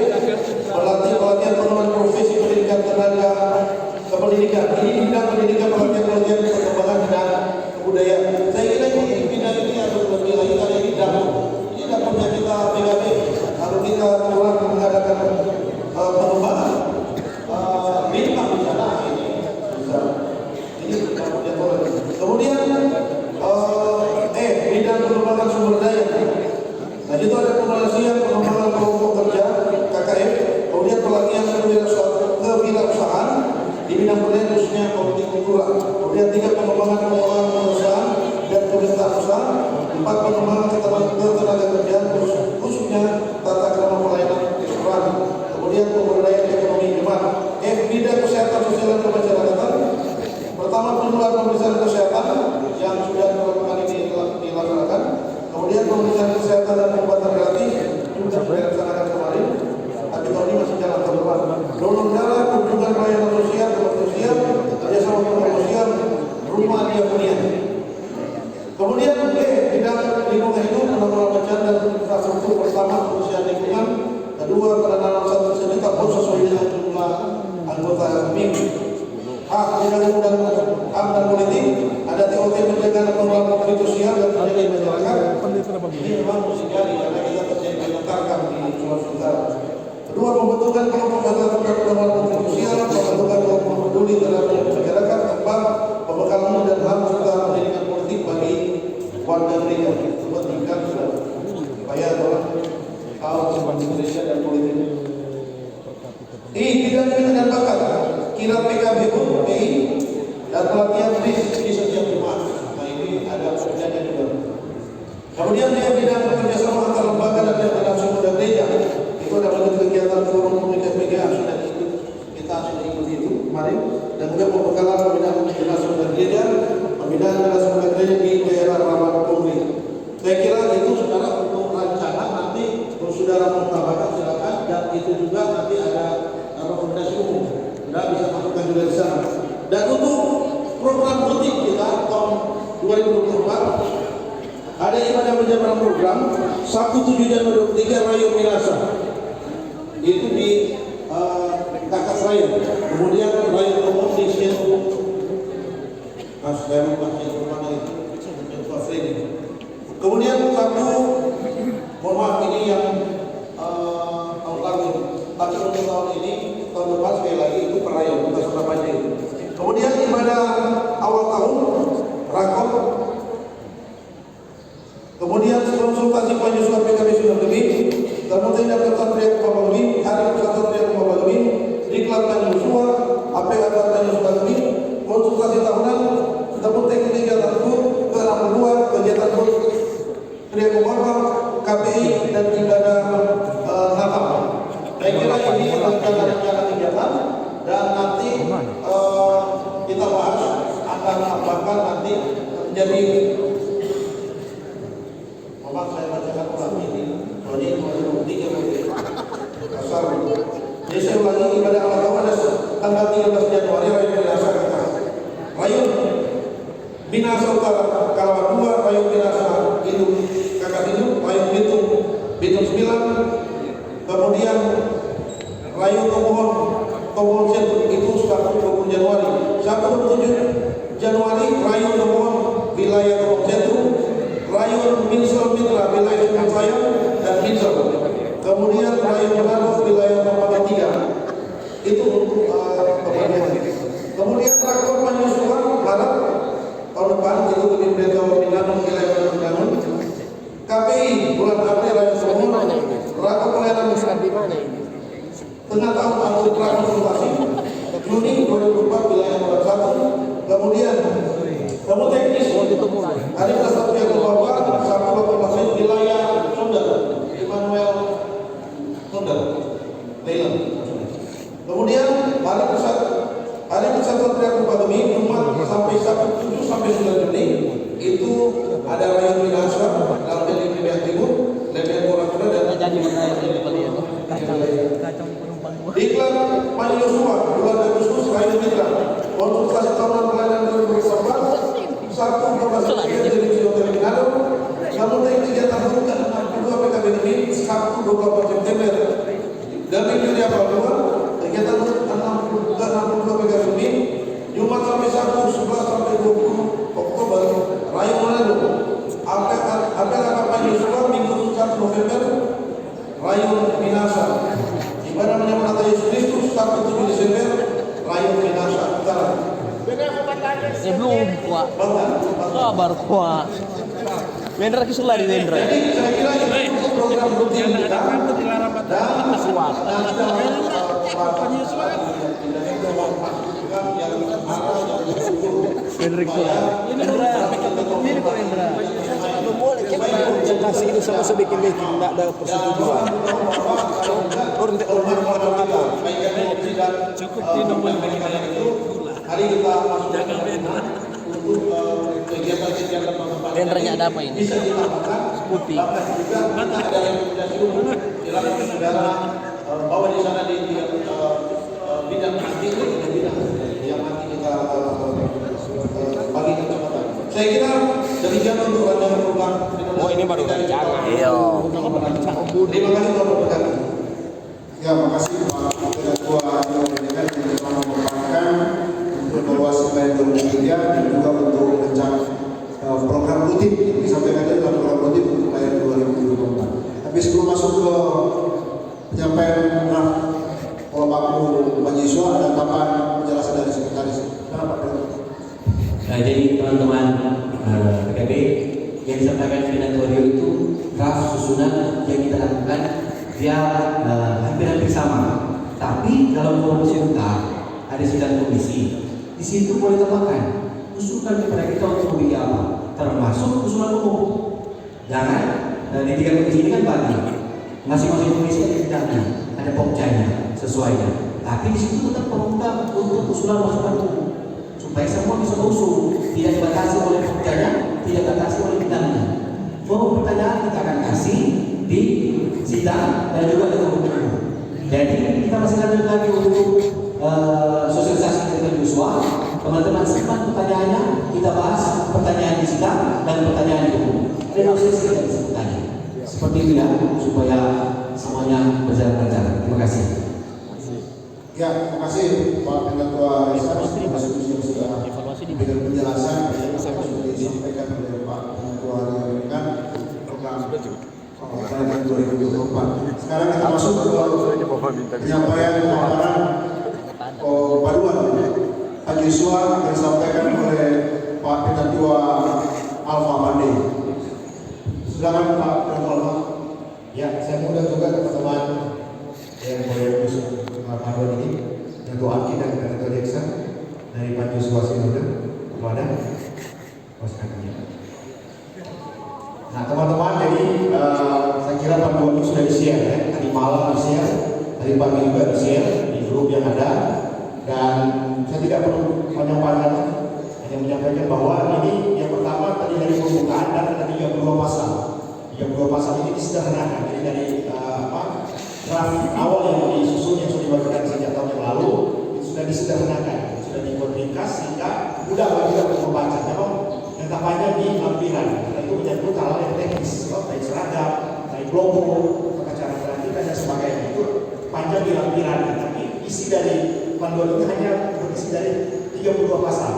pelatihan pengembangan profesi pendidikan tenaga kependidikan. Ini bidang pendidikan pelatihan perkembangan dan kebudayaan. Saya kira ini bidang ini harus lebih lagi karena ini dapurnya kita PKB. Kalau kita kurang mengadakan pengembangan, minimal di sana ini bisa. Ini kemudian bidang pengembangan sumber daya. Nah itu ada pengembangan kelompok kerja KKF, kemudian pelatihan di bidang pendidikan khususnya politik kultural. Kemudian 3 pengembangan perusahaan dan pemerintahan usaha. 4 pengembangan ketenaga kerjaan khususnya tata krama pelayanan restoran. Kemudian pemberdayaan ekonomi Jumat. F. Bidang kesehatan sosial dan kemasyarakatan. Pertama, penularan pemeriksaan kesehatan yang sudah dilakukan ini dilaksanakan. Kemudian pemeriksaan kesehatan dan pengobatan gratis juga sudah dilaksanakan kemarin. Tapi tahun ini masih jalan teman-teman. Donor darah, kunjungan layanan sosial, tempat sosial, kerjasama program sosial, rumah dia hunian. Kemudian B. Bidang lingkungan hidup, penanggulangan bencana dan infrastruktur. Pertama, kebersihan lingkungan. Kedua, penanaman satu sejuta pun sesuai dengan jumlah anggota MIM. A. Bidang dan HAM dan politik. Ada TOT penjagaan dan pengelolaan konflik sosial dan penjagaan masyarakat. Ini memang mesti jadi karena kita terjadi menentarkan di Sulawesi Utara. Kedua, pembentukan kelompok masyarakat pengelolaan konflik sosial, pembentukan kelompok peduli terhadap masyarakat. Keempat, pembekalan dan HAM serta pendidikan politik bagi warga gereja. Pendidikan sudah supaya orang tahu tentang Indonesia dan politik. I. Bidang minat dan bakat. Kira PKB PI dan pelatihan di setiap jemaat. Nah ini ada pekerjaannya juga. Kemudian dia bidang kerjasama antar lembaga dan organisasi muda gereja. Itu ada bentuk kegiatan forum komunikasi PGA kita sudah ikuti itu kemarin. Dan juga pembekalan pembinaan generasi muda gereja, pembinaan generasi muda gereja di daerah rawan konflik. Saya kira itu saudara untuk rencana nanti kalau saudara mau tambahkan silakan, dan itu juga nanti ada rekomendasi umum. Sudah bisa masukkan juga di sana. Dan untuk program rutin kita tahun 2024 ada ibadah menjalankan program Sabtu 7 Januari 2023 Rayo Minasa. Itu di Kakas Raya. Kemudian Rayo Umum di Setu. Saya lupa Setu mana itu. Setu Afrika. Kemudian Sabtu, mohon maaf ini yang tahun lalu. Tapi untuk tahun ini, tahun depan sekali lagi itu perayaan kita sudah panjang. Kemudian ibadah awal tahun rakor. Kemudian konsultasi penyusunan PKB sudah lebih. Kemudian daftar pria Bapak Lebih, hari persatuan pria Bapak Lebih, diklat penyusuan, APK katanya sudah lebih. Konsultasi tahunan, temu teknik kegiatan ke-62 kegiatan pria Bapak, KPI dan ibadah Natal. Saya kira ini rencana kegiatan dan nanti kita bahas akan apakah nanti menjadi saya bacakan ulang ini soalnya itu 2023 asal. Jadi saya ulangi ibadah awal tahun ada tanggal 13 Januari Rayo Minasa Rayo Minasa Utara Kalawan 2 Rayo Minasa itu Kakak itu Rayo Bitung 9. Kemudian Rayo Tomohon Centrum itu 20 Januari. 27 Januari Rayo Tomohon wilayah Tomohon Centrum, Rayo Minsel Mitra wilayah Sumatera dan Minsel. Kemudian Rayo Manado wilayah Pampanga 3. Itu untuk pembagian. Kemudian rakor penyusuan Barat tahun depan itu lebih beda Minano wilayah Minano. KPI bulan April Rayo Tomohon. Rakor pelayanan tengah tahun untuk konsultasi Juni 2024 wilayah Barat 1. Kemudian kamu teknis hari ke-1 yang ke-4 Sabtu 18 wilayah Sunda Immanuel Sunda Thailand. Kemudian hari ke-1 Triak Bupati Jumat sampai Sabtu 7 sampai 9 Juni itu ada Rayo Minasa dalam jadi wilayah timur Lebayan Pura-Pura dan jadi kacang penumpang. Diklat Panyusua bulan Agustus Rayo Mitra konsultasi tahunan pelayanan 2024 Sabtu 14 dari Hotel Minado. Namun kegiatan bukan 62 PKB ini Sabtu 24 September. Dan Juli Awal 2 kegiatan 62 PKB ini Jumat sampai Sabtu 11 sampai 20 Oktober Rayo Manado. Apel Panyusua Minggu 1 November Rayo Minasa. Ibadah menyambut Natal Yesus Kristus Sabtu 7 Desember Rayo Minasa Utara. Belum kuat. Kabar kuat. Wendra kisah di Wendra. Jadi saya kira itu program rutin kita dan Kuat. penyusuan Hendrik Sular. Ini kok Hendra. Kasih itu sama sedikit-sedikit, tidak ada persetujuan. Cukup di nomor Hari kita masuk untuk kegiatan-kegiatan Hendranya ada apa ini? Putih. Ada yang silakan saudara bawa di sana di bidang nanti yang nanti kita bagi kecamatan. Saya kira demikian untuk rancangan program. Oh ini baru rancangan. Iya. Terima kasih telah berkati. Ya, makasih Pak Ketua Dewan yang telah memaparkan untuk evaluasi PLN 2003 dan juga untuk rencana program rutin yang disampaikan tadi dalam program rutin untuk PLN 2024. Tapi sebelum masuk ke penyampaian draft pola baku mahasiswa, ada tambahan penjelasan dari sekretaris. Kenapa Pak? Jadi teman-teman PKB yang disampaikan Sekretario itu draft susunan yang kita lakukan dia hampir sama. Tapi dalam komisi utama ada 9 komisi. Di situ boleh tambahkan usulkan kepada kita untuk memilih apa, termasuk usulan umum. Jangan di 3 komisi ini kan bagi masing-masing komisi ada bidangnya, ada pokjanya, sesuainya. Tapi di situ tetap membuka untuk usulan masukan umum supaya semua bisa usul, tidak dibatasi oleh pokjanya, tidak dibatasi oleh bidangnya. Bahwa pertanyaan kita akan kasih di sidang dan juga di umum. Jadi kita masih lanjut lagi untuk sosialisasi dengan Joshua. Teman-teman simpan pertanyaannya, kita bahas pertanyaan di sidang dan pertanyaan di umum. Ada sesi kita bisa bertanya. Seperti itu ya, supaya semuanya berjalan lancar. Terima kasih. Ya, terima kasih Pak Ketua Resa atas diskusi yang sudah dengan penjelasan yang sudah disampaikan oleh Pak Ketua Dewan program PLN 2024. Sekarang kita masuk ke penyampaian pemaparan paduan mahasiswa yang disampaikan oleh Pak Ketua Alfa Mande. Silakan Pak Ketua. Ya, saya mudah juga teman-teman yang boleh masuk paduan ini, Ketua Aki dan Ketua Deksa dari Panjuswa Sinode kepada Waskanya. Nah teman-teman, jadi saya kira panduan itu sudah di-share ya. Tadi malam di-share, tadi pagi juga di-share di grup yang ada. Dan saya tidak perlu menyampaikan, hanya menyampaikan bahwa ini yang pertama tadi dari pembukaan dan ada 32 pasal. 32 pasal ini disederhanakan, jadi dari draft awal yang disusun yang sudah dibagikan sejak tahun yang lalu itu sudah disederhanakan, sudah dibuat ringkas sehingga mudah bagi kita untuk membaca. Memang yang tampaknya di lampiran itu menyangkut hal yang teknis, baik seragam, baik logo, tata cara pelantikan dan sebagainya itu panjang di lampiran. Tapi isi dari panduan ini hanya berisi dari 32 pasal.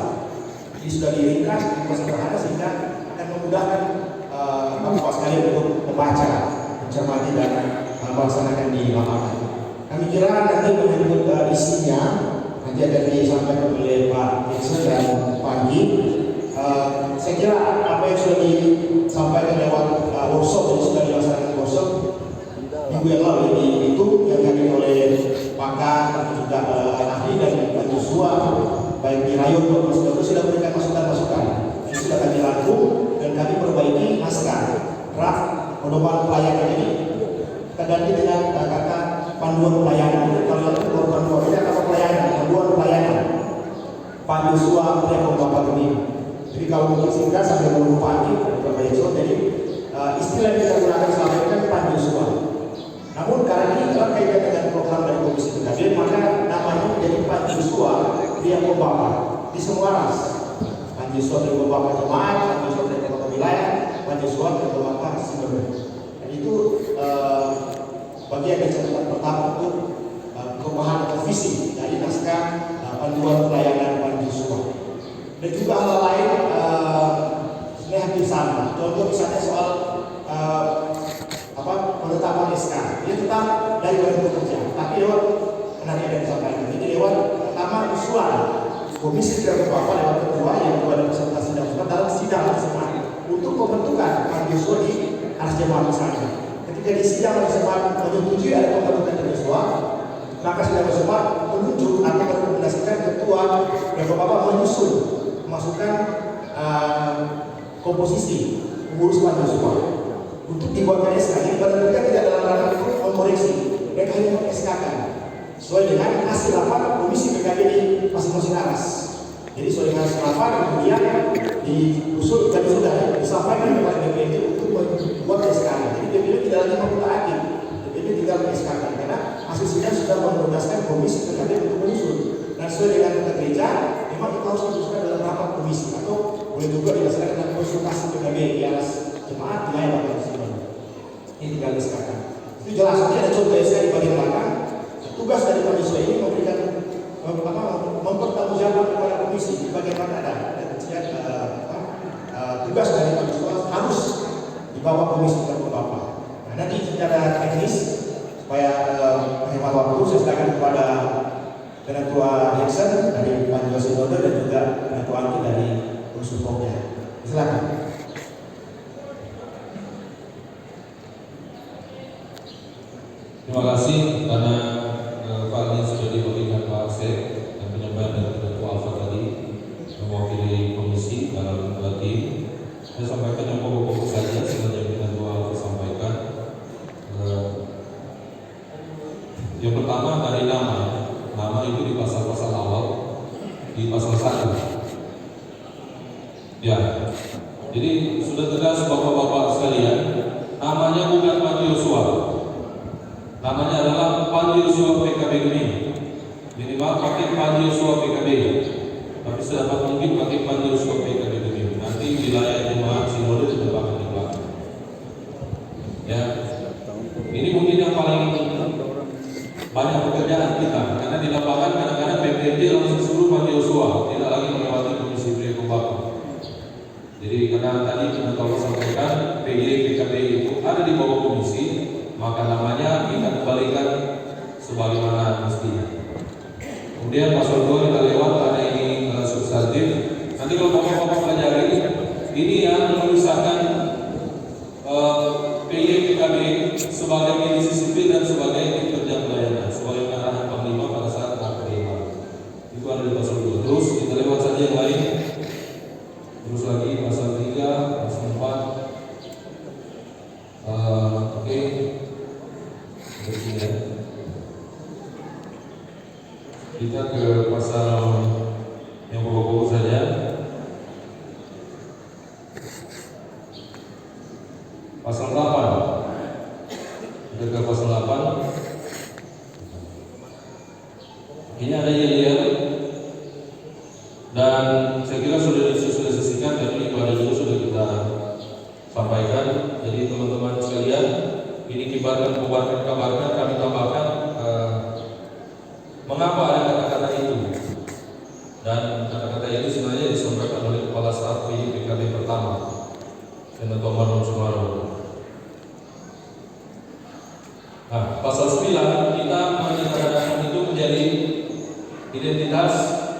Ini sudah diringkas, dibuat sederhana sehingga akan memudahkan Bapak sekalian untuk membaca, mencermati dan melaksanakan di lapangan. Kami kira nanti menyebut isinya nanti akan disampaikan oleh Pak Dixon dan Pak Gi. Saya kira apa yang sudah disampaikan lewat workshop, jadi sudah dilaksanakan workshop minggu yang lalu itu yang dihadir oleh pakar juga ahli dan Pak Joshua baik di Rayon maupun sudah memberikan masukan-masukan. Ini sudah kami rangkum dan kami perbaiki naskah draft pedoman pelayanan ini. Kita ganti dengan kata panduan pelayanan. Kalau itu bukan panduan, ini kata pelayanan, panduan pelayanan. Pak Joshua Priako Bapak ini. Jadi kalau mungkin singkat sampai menunggu pagi, Bapak Joshua. Jadi istilah yang kita gunakan selama ini kan Pak Joshua. Namun karena ini terkait dengan program dari Komisi PKB, maka namanya menjadi Pak Joshua Priako Bapak di semua ras. Pak Joshua Priako Bapak Jemaat, Pak Joshua Priako Bapak Wilayah, Pak Joshua Priako Bapak Sinode. Dan itu bagian dari catatan pertama untuk perubahan visi dari naskah panduan pelayanan Pak Joshua. Dan juga hal lain sebenarnya hampir sama. Contoh misalnya soal penetapan SK, ini tetap dari badan pekerja, tapi lewat nanti ada disampaikan. Jadi lewat pertama usulan komisi tidak berapa lewat ketua yang kepada peserta sidang dalam sidang bersama untuk pembentukan Pak Joshua di atas jemaat misalnya. Ketika di sidang bersama menyetujui ada pembentukan Joshua, maka sidang bersama menunjuk atau komposisi pengurus panjuswa untuk dibuatkan SK. Jadi badan mereka tidak dalam rangka untuk mengoreksi, mereka hanya meng-SK-kan sesuai dengan hasil rapat komisi PKB di masing-masing aras. Jadi sesuai dengan hasil rapat kemudian diusul dan sudah disampaikan kepada DPD untuk membuat SK. Jadi DPD tidak lagi mentaati, DPD tinggal meng-SK-kan karena hasil sidang sudah menugaskan komisi PKB untuk menyusun. Dan sesuai dengan kata gereja, memang itu harus diusulkan dalam rapat komisi atau boleh juga dilaksanakan dalam konsultasi PKB di atas jemaat di lain waktu tersebut. Ini tinggal disesuaikan. Itu jelas. Nanti ada contoh SK di bagian belakang. Tugas dari mahasiswa ini memberikan mempertanggungjawabkan kepada komisi di bagian mana ada tugas dari mahasiswa harus dibawa komisi ke Bapak. Nah, nanti secara teknis supaya menghemat waktu saya silakan kepada Ketua Jackson dari Panjua Sinode dan juga Ketua Anti dari unsur Poknya. Silakan. Terima kasih karena Pak sudah diberikan Pak Asep dan penyampaian dari Ketua Alfa tadi mewakili komisi dalam tim. Saya sampaikan yang pokok-pokok saja sebenarnya Ketua Alfa sampaikan. Yang pertama dari nama itu di pasal-pasal awal di pasal 1. Ya, jadi sudah tegas bapak-bapak sekalian, namanya bukan Panji Yosua. Namanya adalah Panji Yosua PKB ini. Minimal pakai Panji Yosua PKB. Tapi sedapat mungkin pakai Panji Yosua PKB ini. Nanti wilayah jemaat Sinode sudah pakai di belakang. Ya, ini mungkin yang paling banyak pekerjaan kita. Karena di lapangan kadang-kadang PPD langsung suruh Panji Yosua, tidak lagi melewati komisi beliau bapak. Jadi karena tadi kita tahu sampaikan PY PKB itu ada di bawah komisi, maka namanya kita kembalikan sebagaimana mestinya. Kemudian pasal 2 kita lewat karena ini substantif. Nanti kalau bapak-bapak pelajari, ini yang memisahkan PY PKB sebagai milisi sipil dan sebagai pekerja pelayanan, sebagai arahan panglima pada saat terima. Itu ada di pasal 2. Terus kita lewat saja yang lain. Terus lagi pasal 3, pasal 4. Oke. Kita ke pasal yang pokok-pokok saja. Pasal 8. Kita ke pasal 8. Ini ada yel-yel dan saya kira sudah disosialisasikan dan ini pada juga sudah kita sampaikan. Jadi teman-teman sekalian, ini kibarkan, kabarkan, kami tambahkan mengapa ada kata-kata itu. Dan kata-kata ini sebenarnya disampaikan oleh Kepala Staf PKB pertama, Senator Marlon Sumaro. Nah, pasal 9 kita menyederhanakan itu menjadi identitas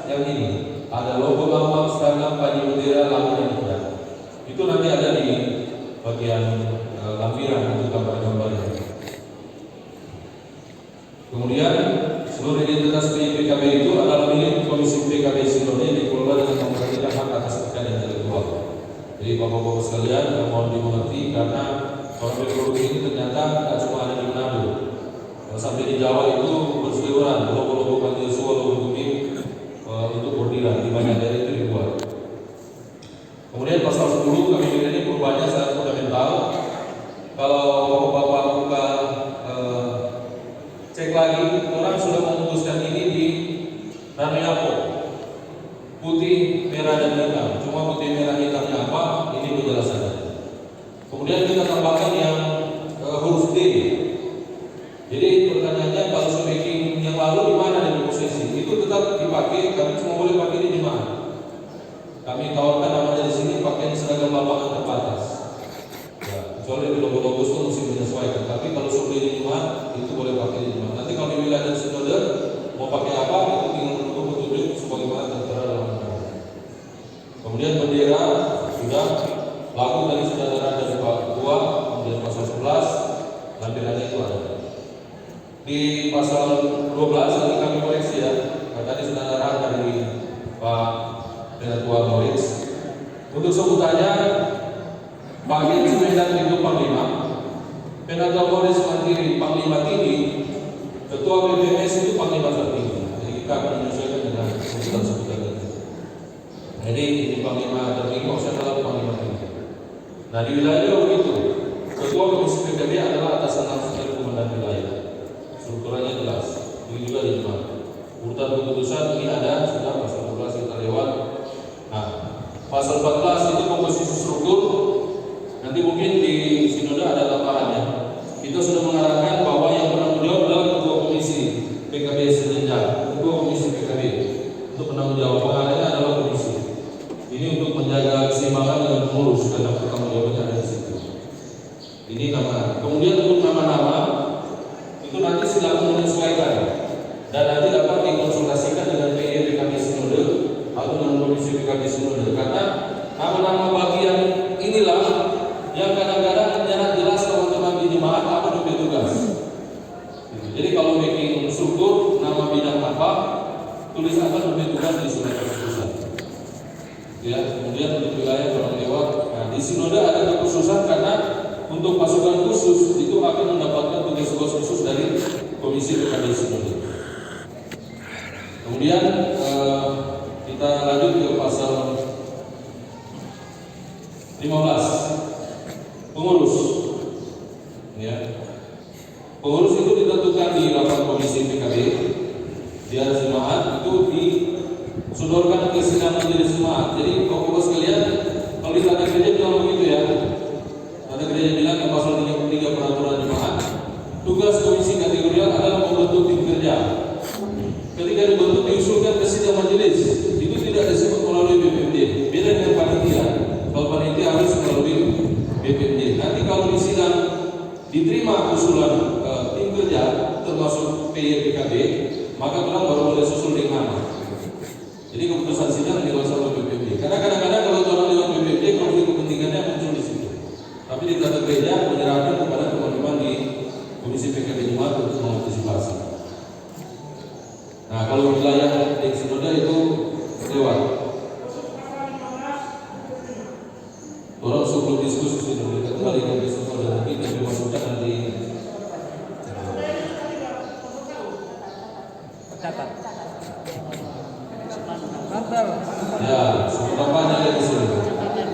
yang ini. Ada logo lambang seragam Panji bendera lambang dan iklan. Itu nanti ada di bagian lampiran untuk gambar-gambarnya. Kemudian seluruh identitas PKB itu adalah milik Komisi PKB Sinode yang dikelola dengan memperhatikan hak atas kekayaan intelektual. Jadi bapak-bapak sekalian mohon dimengerti karena produk ini ternyata tidak cuma ada di Manado. Sampai di Jawa itu berseliweran logo-logo Panji Yosua, logo Bumi untuk bordiran di banyak daerah itu dibuat. Kemudian pasal 10 kami bilang ini perubahannya sangat fundamental. Kalau bapak-bapak buka cek lagi, orang sudah memutuskan ini di Nanoyapo putih, merah dan hitam. Cuma putih, merah, hitamnya apa? Ini penjelasannya. Kemudian kita tambahkan yang huruf D. Jadi pertanyaannya kalau speaking yang lalu di mana di posisi itu tetap dipakai, tapi cuma boleh pakai di jemaat. Kami tawarkan namanya di sini pakai seragam lapangan terbatas. Ya, kecuali di logo-logo itu mesti menyesuaikan. Tapi kalau sudah di jemaat itu boleh pakai di jemaat. Nanti kalau di wilayah dan sinode mau pakai apa itu tinggal menunggu petunjuk sebagaimana tertera dalam undang-undang. Kemudian bendera sudah, lagu tadi sudah ada dari Pak Ketua. Kemudian pasal 11 lampirannya itu ada. Di pasal 12 nanti kami koreksi ya. Tadi sudah ada dari Pak Ketua Moritz. Panglima tertinggi, maksudnya adalah Panglima tinggi. Nah di wilayah begitu, Ketua Komisi PKB adalah atasan langsung dari Komandan Wilayah. Strukturnya jelas, begitu juga di Jemaat. Urutan keputusan ini ada, sudah pasal 12 kita lewat. Nah, pasal 14 itu komposisi struktur. Nanti mungkin di sinode ada tambahannya. Kita sudah mengarahkan bahwa yang bertanggung jawab adalah Ketua Komisi PKB sejenjang, Ketua Komisi PKB untuk penanggung jawab pengarahnya adalah komisi. Ini untuk menjaga keseimbangan dengan pengurus karena pertanggung jawabannya ada di situ. Ini nama. Kemudian untuk nama-nama itu nanti silakan menyesuaikan dan nanti dapat dikonsultasikan dengan PI PKB Sinode atau dengan Komisi PKB Sinode karena nama-nama bagian inilah yang kadang-kadang tidak jelas teman-teman di jemaat apa duduk tugas. Jadi kalau bikin struktur nama bidang apa, tulis apa duduk tugas di surat keputusan. Ya, kemudian untuk wilayah orang lewat. Nah, di sinode ada kekhususan karena untuk pasukan khusus itu akan mendapatkan tugas-tugas khusus dari Komisi PKB Sinode. Kemudian kita lanjut ke pasal 15. Pengurus, ya. Pengurus itu ditentukan di rapat Komisi PKB di atas jemaat itu disodorkan ke sidang majelis jemaat. Jadi bapak-bapak sekalian, kalau di tata gereja bilang begitu ya. Tata gereja bilang yang pasal 33 peraturan jemaat, tugas komisi kategorial adalah membentuk tim kerja. Ketika dibentuk diusulkan ke sidang majelis, itu tidak disebut melalui BPMD. Beda dengan panitia. Kalau panitia harus melalui BPMD. Nanti kalau di sidang diterima usulan tim kerja termasuk PYPKB, maka bilang baru boleh susul dengan nama. Jadi keputusan sidang dikuasai oleh BPMD. Karena kadang-kadang kalau orang lewat BPMD konflik kepentingannya muncul di situ. Tapi di tata gereja menyerahkan kepada teman-teman di Komisi PKB Jemaat untuk mengantisipasi. Nah kalau wilayah di sinode itu lewat. Orang sebelum diskusi dulu, kita kembali ke besok dan mungkin yang dimasukkan nanti. Catat. Ya, semuanya ada di sini.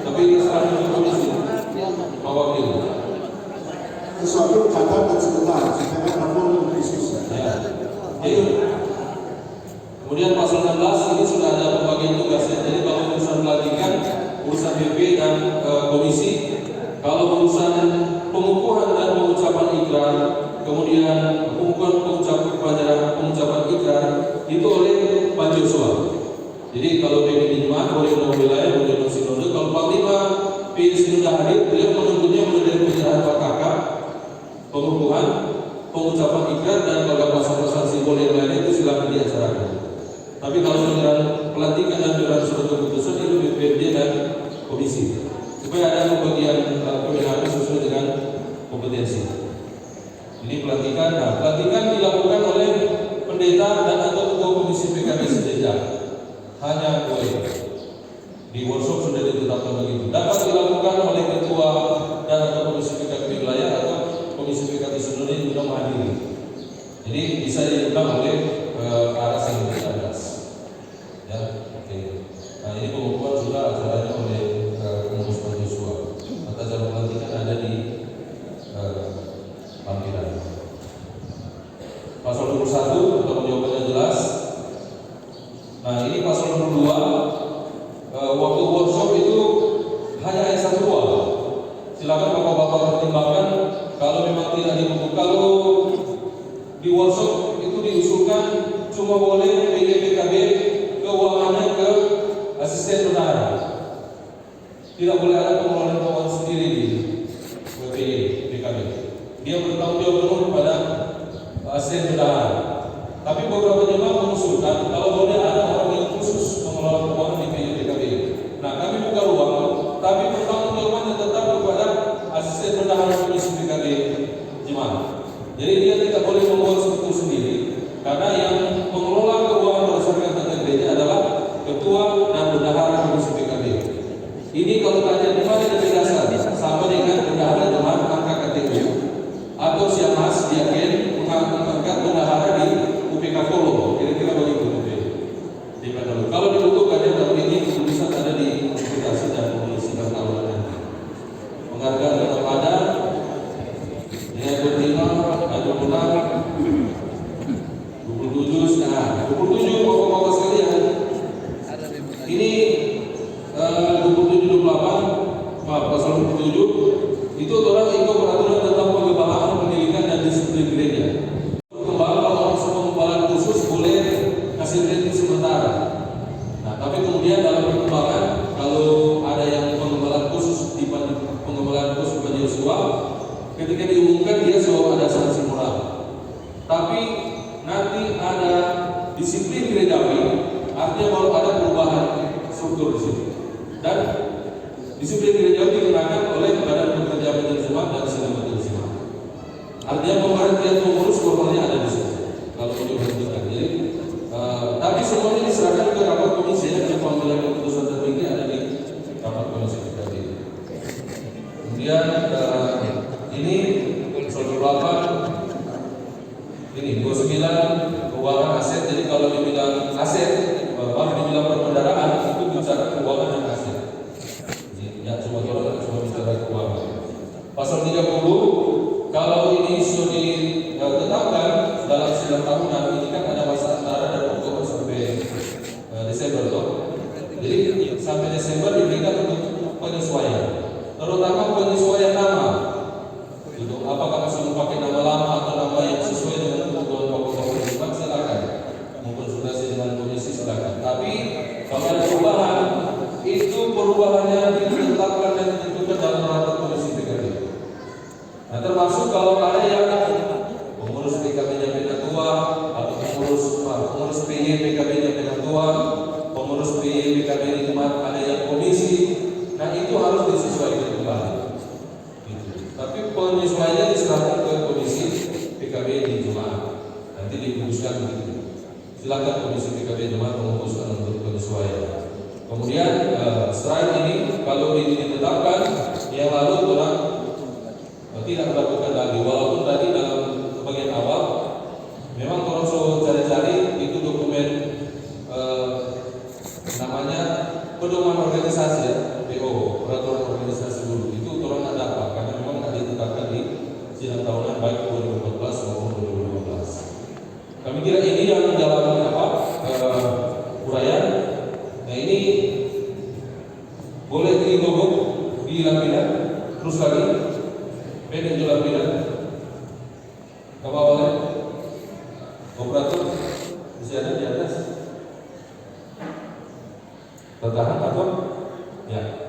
Tapi ini sekarang di komisi, Pak Wakil. Sesuatu catat dan sebentar, supaya kamu diskusi. Ya. Kemudian pasal 16 ini sudah ada pembagian tugasnya. Jadi kalau urusan pelantikan, urusan BP dan komisi, kalau urusan pengukuhan dan pengucapan ikrar, kemudian pengucapan ikrar itu oleh Pak Joshua. Jadi kalau PP Jemaat boleh undang wilayah, boleh undang sinode. Kalau Panglima PI Sinode hadir, beliau menuntunnya mulai dari penyerahan Pak Kakak, pengukuhan, pengucapan ikrar dan kalau pasal-pasal simbol yang lain itu silakan diacarakan. Tapi kalau penyerahan pelantikan dan penyerahan surat keputusan itu BPMD dan komisi, supaya ada pembagian kewenangan sesuai dengan kompetensi. Ini pelantikan. Nah, pelantikan dilakukan oleh pendeta dan atau ketua komisi PKB sejenjang. Hanya boleh di workshop sudah ditetapkan begitu. Dapat dilakukan oleh ketua dan atau komisi PKB wilayah atau komisi PKB seluruh ini sudah menghadiri. Jadi bisa dilakukan oleh arah yang di atas. Ya, oke. Nah ini pengukuhan sudah acaranya oleh pengurus Pak Joshua. Atas jam pelantikan ada di panggilan. Pasal 21 untuk jawabannya jelas. Nah ini pasal 22 waktu workshop itu hanya ayat 1 2. Silakan bapak-bapak pertimbangkan kalau memang tidak dibuka. Kalau di workshop itu diusulkan cuma boleh PKB keuangannya ke asisten bendahara. Tidak boleh ada pengelolaan keuangan sendiri di PKB. Dia bertanggung jawab penuh kepada asisten bendahara. Tapi beberapa jemaat mengusulkan kalau boleh ada orang yang khusus mengelola keuangan di PKB. Nah kami buka ruang, tapi bertanggung jawabannya tetap kepada asisten bendahara komisi PKB jemaat. Jadi dia tidak boleh membuat struktur sendiri, karena yang mengelola keuangan berdasarkan tata gereja adalah ketua dan bendahara komisi PKB. Ini kalau tanya di mana dari dasar sama dengan bendahara jemaat angka KTU atau siamas diaken mengangkat bendahara di UPK Polo, kira-kira begitu. disiplin itu sementara. Nah, tapi kemudian dalam perkembangan kalau ada yang penggembalaan khusus di penggembalaan khusus Pak Joshua, ketika diumumkan dia selalu ada sanksi moral. Tapi nanti ada disiplin gerejawi, artinya baru ada perubahan struktur di sini. Dan disiplin gerejawi dikenakan oleh Badan Pekerja Majelis Jemaat dan Sidang Majelis Jemaat. Artinya pemberhentian pengurus formalnya ada di sini. Kalau diberhentikan, jadi tapi semuanya diserahkan ke rapat komisi dan pengambilan keputusan tertinggi ada di rapat komisi PKB. Kemudian ini soal 8 ini 29 keuangan aset. Jadi kalau dibilang aset, dibilang perbendaharaan itu bicara keuangan dan aset. Ya cuma bicara keuangan. Pasal 30 kalau ini sudah ditetapkan dalam sidang tahunan, ini kan ada masa antara dari Oktober sampai Desember toh. Jadi sampai Desember diberikan untuk penyesuaian, terutama penyesuaian nama. Gitu. Apakah masih memakai nama lama atau nama yang sesuai dengan kebutuhan pokok-pokok jemaat, silakan. Mengkonsultasi dengan komisi silakan. Tapi kalau ada perubahan, itu perubahannya ditetapkan dan ditentukan dalam rapat komisi PKB. Nah, termasuk kalau ada yang pengurus PKB-nya pindah tua atau pengurus PY PKB-nya pindah tua, pengurus PY PKB di jemaat ada yang komisi, nah itu harus disesuaikan kembali. Gitu. Tapi penyesuaiannya diserahkan ke komisi PKB di jemaat, nanti diputuskan begitu. Silakan komisi PKB jemaat memutuskan untuk penyesuaian. Kemudian setelah ini kalau ditetapkan yang lalu orang tidak melakukan lagi, walaupun tadi dalam bagian awal memang kalau cari-cari itu dokumen namanya pedoman organisasi ya, PO, peraturan organisasi dulu itu orang ada apa? Karena memang tidak ditetapkan di sidang tahunan baik 2014 maupun 2015. Kami kira ini yang dalam uraian. Nah ini boleh digodok di lampiran terus lagi. Beda jualan beda. Apa awalnya? Operator masih ada di atas. Tertahan atau? Ya.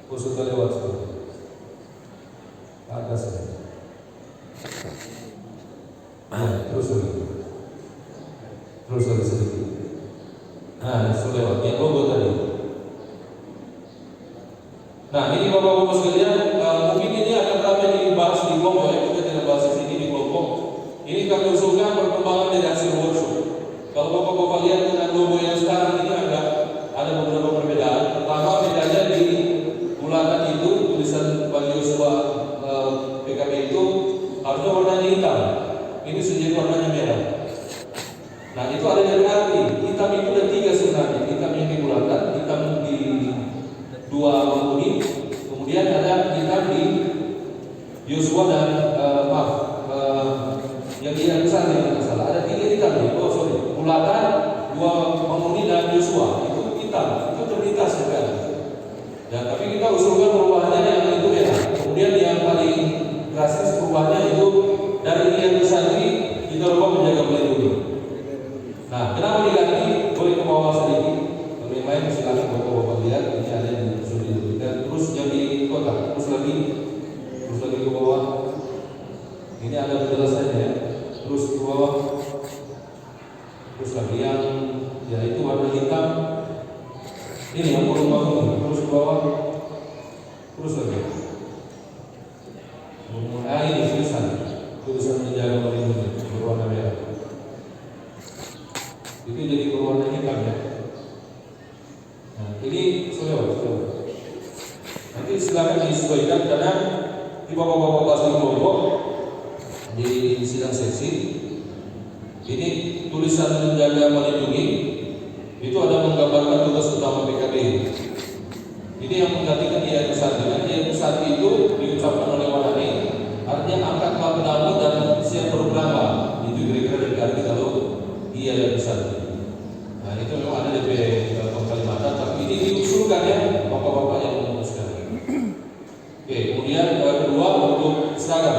Khusus lewat seperti atas ya. Terus lagi. Terus lagi sedikit. Nah, sudah lewat. Yang logo tadi. Nah, ini bapak-bapak sekalian, mungkin ini akan ramai dibahas di kelompok ya, kita tidak bahas di sini di kelompok. Ini kami usulkan perkembangan dari hasil workshop. Kalau bapak-bapak lihat dengan logo yang sekarang ini ada beberapa perbedaan. Pertama, bedanya di bulatan itu tulisan Pak Joshua PKB itu harusnya warnanya hitam. Ini sudah jadi warnanya merah. Nah, itu ada yang arti. Hitam itu ada 3 sebenarnya. Hitam yang di bulatan, hitam di 2 menguning, kemudian ada hitam di Joshua dan yang tidak besar yang salah. Ada 3 hitam nih. Oh sorry, bulatan 2 menguning dan Joshua itu hitam, itu terlintas sekali. Dan tapi kita usulkan perubahannya yang itu merah. Kemudian yang paling drastis perubahannya itu dari yang besar ini kita lupa menjaga melindungi. Nah, kenapa diganti? Boleh ke bawah sedikit. Kalau yang lain silakan bapak-bapak lihat. Ini ada yang sudah diberikan. Terus yang di kotak, terus lagi ke bawah. Ini ada penjelasannya ya. Terus ke bawah. Terus lagi yang ya itu warna hitam. Ini yang berubah ini. Terus ke bawah. Terus lagi. Ini tulisan menjaga melindungi berwarna merah. Itu jadi berwarna hitam ya. Nah, ini sudah. Nanti silakan disesuaikan karena di bapak-bapak kelas di kelompok di sidang seksi ini tulisan menjaga melindungi itu ada menggambarkan tugas utama PKB. Ini yang menggantikan IAI Pusat. Dengan IAI Pusat itu diucapkan oleh Wadani, artinya angkat kapitamu dan siap berubah. Itu kira-kira dari arti kalau IAI Pusat. Nah itu memang ada DP Kalimantan, tapi ini diusulkan ya bapak-bapak yang memutuskan. Oke, kemudian kedua untuk seragam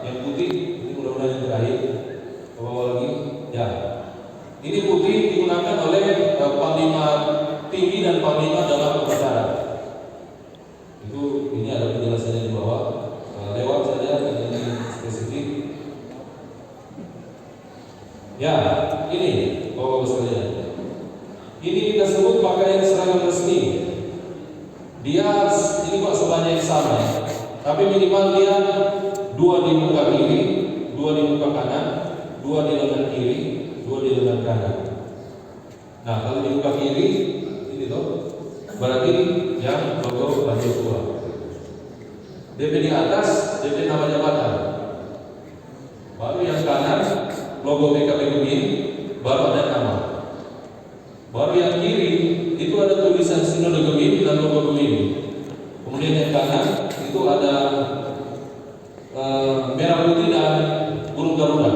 yang putih ini mudah-mudahan yang terakhir. Bapak lagi, ya. Ini putih digunakan Pak Bima dalam upacara. Itu ini ada penjelasannya di bawah. Lewat saja ini spesifik. Ya, ini Bapak-Bapak sekalian. Ini kita sebut pakaian seragam resmi. Dia ini kok sebanyak sama ya. Tapi minimal dia 2 di muka kiri, 2 di muka kanan, 2 di lengan kiri, 2 di lengan kanan. Nah, kalau di muka kiri ini tuh berarti yang logo Pak Joshua. DP di atas, DP nama jabatan. Baru yang kanan logo PKB Gemini, baru ada nama. Baru yang kiri itu ada tulisan Sinode Gemini dan logo Gemini. Kemudian yang kanan itu ada merah putih dan burung Garuda.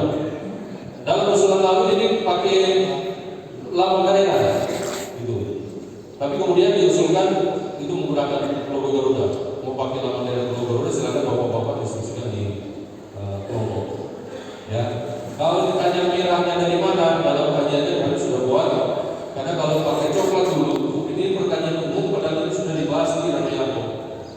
Dalam usulan lalu ini pakai lambang daerah, gitu. Tapi kemudian diusulkan itu menggunakan logo Garuda. Mau pakai lambang daerah logo Garuda silakan bapak-bapak diskusikan di kelompok. Ya. Kalau ditanya merahnya dari mana, dalam kajiannya kami sudah buat. Karena kalau pakai coklat dulu, ini pertanyaan umum padahal ini sudah dibahas di Ramayana.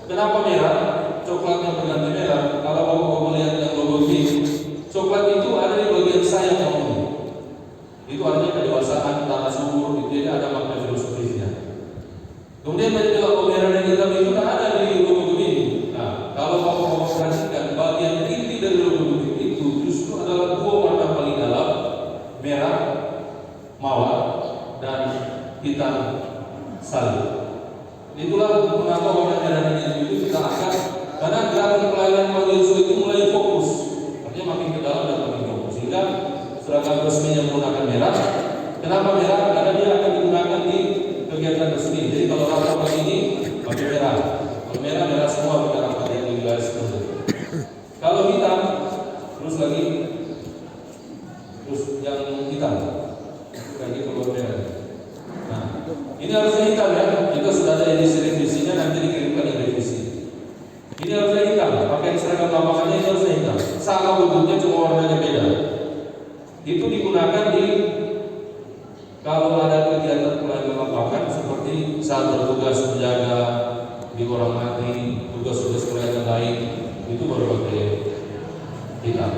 Kenapa merah? Coklatnya berganti merah. Kalau bapak-bapak melihat yang logo ini, coklat itu ada di bagian sayap yang ini. Itu artinya kedewasaan, tanah subur, itu ada makna filosofisnya. Kemudian tadi kalau merah dan hitam itu tak ada di logo ini. Nah, kalau bapak-bapak perhatikan bagian inti dari logo itu justru adalah 2 warna paling dalam, merah, mawar, dan hitam salib. Itulah mengapa warna merah itu kita angkat, karena gerakan pelayanan Pak Joshua itu mulai fokus, artinya makin ke dalam dan makin fokus. Sehingga seragam resminya menggunakan merah. Kenapa merah? Karena dia akan digunakan di kegiatan resmi. Jadi kalau rapat pagi ini pakai merah, kalau merah semua pada rapat yang di wilayah seperti. Kalau hitam, terus lagi, terus yang hitam, lagi keluar merah. Nah, ini harusnya hitam ya. Kita sudah ada edisi revisinya, nanti dikirimkan yang revisi. Ini harusnya hitam. Pakaian seragam lapangannya ini harusnya hitam. Sama bentuknya, cuma warnanya beda. Itu digunakan di kalau ada kegiatan pelayanan lapangan seperti saat bertugas menjaga di orang mati, tugas-tugas pelayanan lain, itu baru pakai hitam.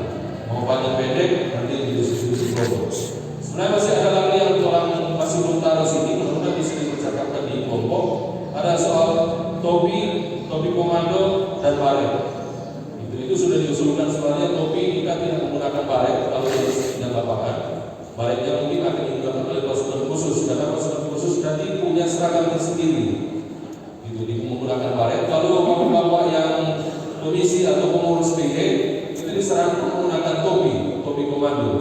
Mau panjang pendek nanti didiskusi kelompok. Sebenarnya masih ada lagi yang orang masih belum tahu sini, mudah-mudahan bisa dipercakapkan di kelompok. Ada soal topi komando dan baret. Itu sudah diusulkan sebenarnya. Topi kita tidak menggunakan baret kalau di sidang lapangan. Baretnya mungkin akan digunakan oleh pasukan khusus, karena pasukan khusus nanti punya seragam tersendiri. Itu menggunakan baret. Kalau bapak-bapak yang komisi atau pengurus PG itu disarankan menggunakan topi komando.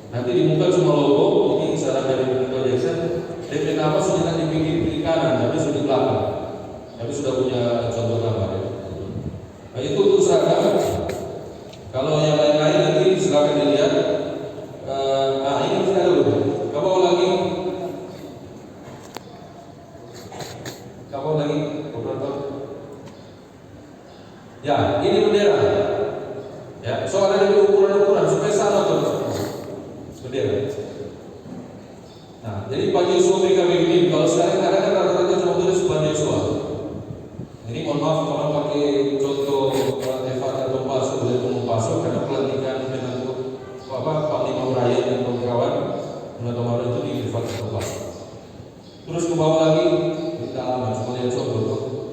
Nanti di muka cuma logo, ini saran dari Pak Jackson. DP nama sudah di pinggir kanan, tapi sudah di belakang. Tapi sudah punya contoh gambar. Nah itu untuk seragam. Kalau yang lain-lain nanti silakan dilihat. Nah ini masih ada dulu. Kapal lagi, operator. Ya, ini bendera. Ya, soalnya ada ukuran supaya sama terus. Bendera. Nah, jadi Pak Joshua PKB ini kalau sekarang ada kan rata-rata cuma tulis Pak Joshua. Ini mohon maaf kalau pakai contoh Eva atau Paso, boleh ngomong Paso karena pelantikan dengan Panglima Raya dan kawan-kawan kemarin itu di Eva atau Paso. Terus ke bawah lagi kita cuma lihat contoh.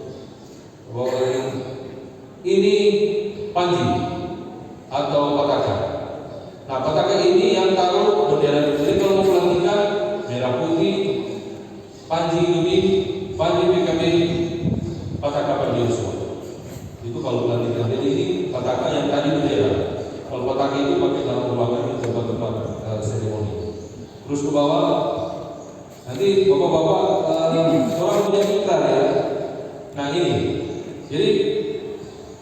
Ke bawah lagi ini panji atau pataka. Nah, pataka ini yang taruh bendera. Jadi kalau mau pelantikan merah putih, panji ini, panji PKB, pataka Pak Joshua. Itu kalau pelantikan. Jadi ini pataka yang tadi bendera. Kalau pataka itu pakai dalam ruangan di tempat-tempat seremoni. Terus ke bawah, nanti bapak-bapak orang punya mitra ya. Nah ini, jadi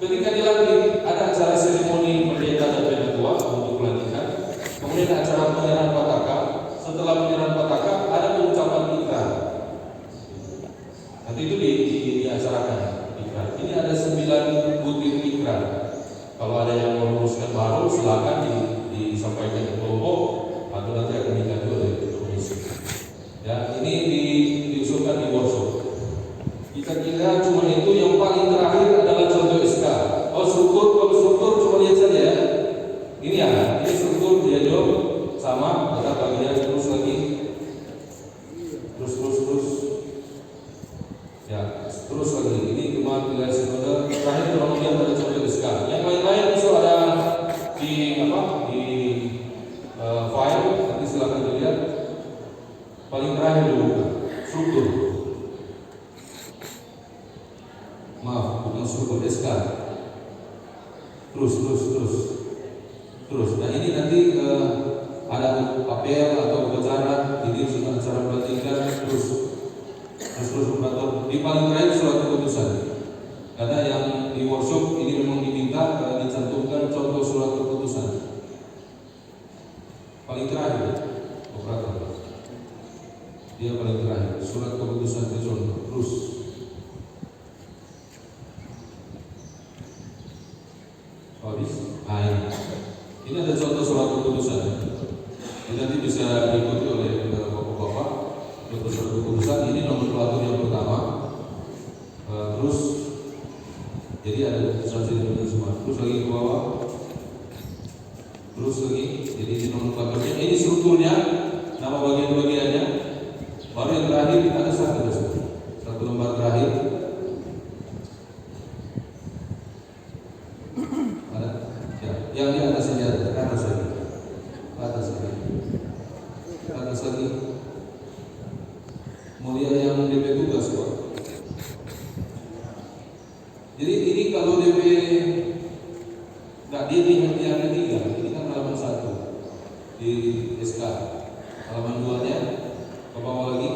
ketika dilantik ada acara seremoni pendeta dan penatua untuk pelantikan. Kemudian acara penyerahan pataka. Setelah penyerahan pataka ada pengucapan ikrar. Nanti itu diacarakan ikrar. Ini ada 9 butir ikrar. Kalau ada yang merumuskan baru silakan disampaikan ke kelompok atau nanti akan diganti oleh komisi. Ya, ini diusulkan di paling terakhir dulu struktur. Maaf, bukan struktur SK. Terus. Nah ini nanti ada apel atau upacara, ini sudah acara pelantikan, terus operator. Di paling terakhir surat keputusan. Karena yang di workshop ini memang diminta dicantumkan contoh surat keputusan. Paling terakhir operator. Dia paling terakhir surat keputusan itu contoh. Terus. Habis. Ini ada contoh surat keputusan. Ini nanti bisa diikuti oleh bapak-bapak. Contoh surat keputusan ini nomenklatur yang pertama. Terus jadi ada translasi semua. Terus lagi ke bawah. Terus lagi. Jadi ini nomenklaturnya. Ini strukturnya, nama bagian-bagiannya. Baru yang terakhir ada satu lembar terakhir. Ada? Ya. Yang di atas saja, ke atas lagi. Ke atas lagi. Mulia yang DP tugas, Pak. Jadi ini kalau DP nggak dia yang ketiga, ini kan halaman 1 di SK, halaman 2-nya ke bawah lagi.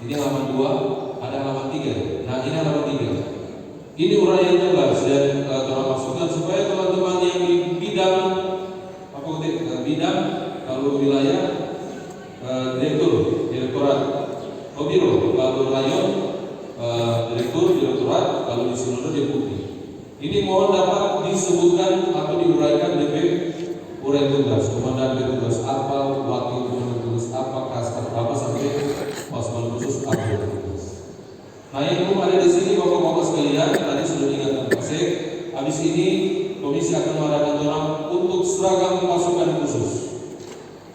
Ini halaman 2, ada halaman 3. Nah ini halaman 3. Ini uraian tugas dan telah masukkan supaya teman-teman yang di bidang kalau wilayah direktorat biro, kalau rayon direktorat, kalau di sinode deputi. Ini mohon dapat disebutkan atau diuraikan DP uraian tugas, komandan tugas apa, wakil komandan tugas apa, kasar apa sampai pasukan khusus apa tugas. Nah yang belum ada di sini bapak-bapak sekalian, tadi sudah diingatkan Pak Sek. Habis ini komisi akan mengadakan orang untuk seragam pasukan khusus.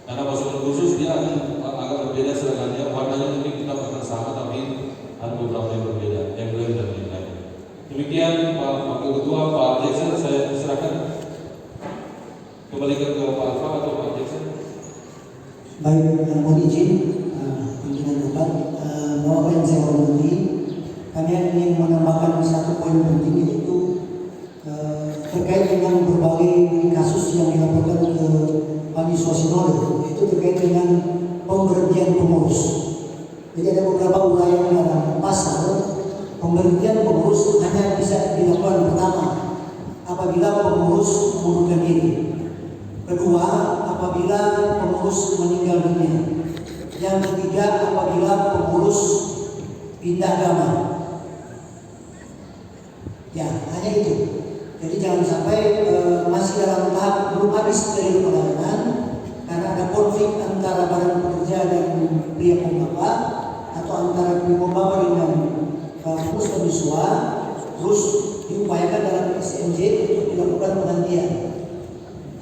Karena pasukan khusus dia akan agak berbeda seragamnya, warnanya mungkin kita akan sama tapi ada beberapa yang berbeda, yang lain dan yang lain. Demikian Pak Wakil Ketua, Pak Jackson, saya serahkan kembalikan ke Pak Alfa atau Pak Jackson. Baik, mohon izin pimpinan debat, bahwa yang saya hormati, kami ingin menambahkan satu poin penting, yaitu terkait dengan berbagai kasus yang dilaporkan ke Panitra Sinode, itu terkait dengan pemberhentian pengurus. Jadi ada beberapa uraian dalam pasal. Pemberhentian pengurus hanya bisa dilakukan pertama apabila pengurus mengundurkan diri, kedua apabila pengurus meninggal dunia, yang ketiga apabila pengurus pindah agama. Ya, hanya itu. Jadi jangan sampai masih dalam tahap belum habis dari pelayanan karena ada konflik antara badan pekerja dan pria pembapa atau antara pria pembapa dengan pengurus mahasiswa, terus diupayakan dalam SMJ untuk dilakukan penggantian.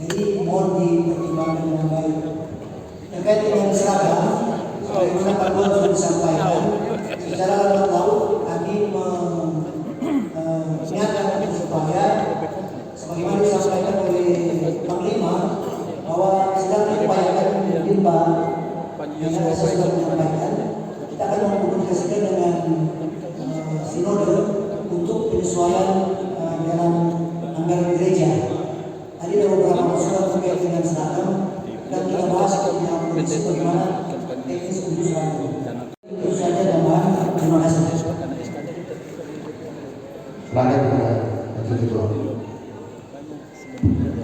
Jadi mohon dipertimbangkan dengan baik. Terkait dengan seragam, sebagaimana Pak Tuan sudah disampaikan, secara lambat laut kami mengingatkan supaya sebagaimana disampaikan oleh Panglima bahwa sedang diupayakan Limba yang saya sudah menyampaikan, kita akan mengkomunikasikan dengan sinode untuk penyesuaian dalam anggaran gereja. Tadi ada beberapa masukan terkait dengan seragam dan kita bahas tentang kondisi bagaimana teknis untuk seragam. Itu saja tambahan. Terima kasih. Silahkan Wakil Ketua.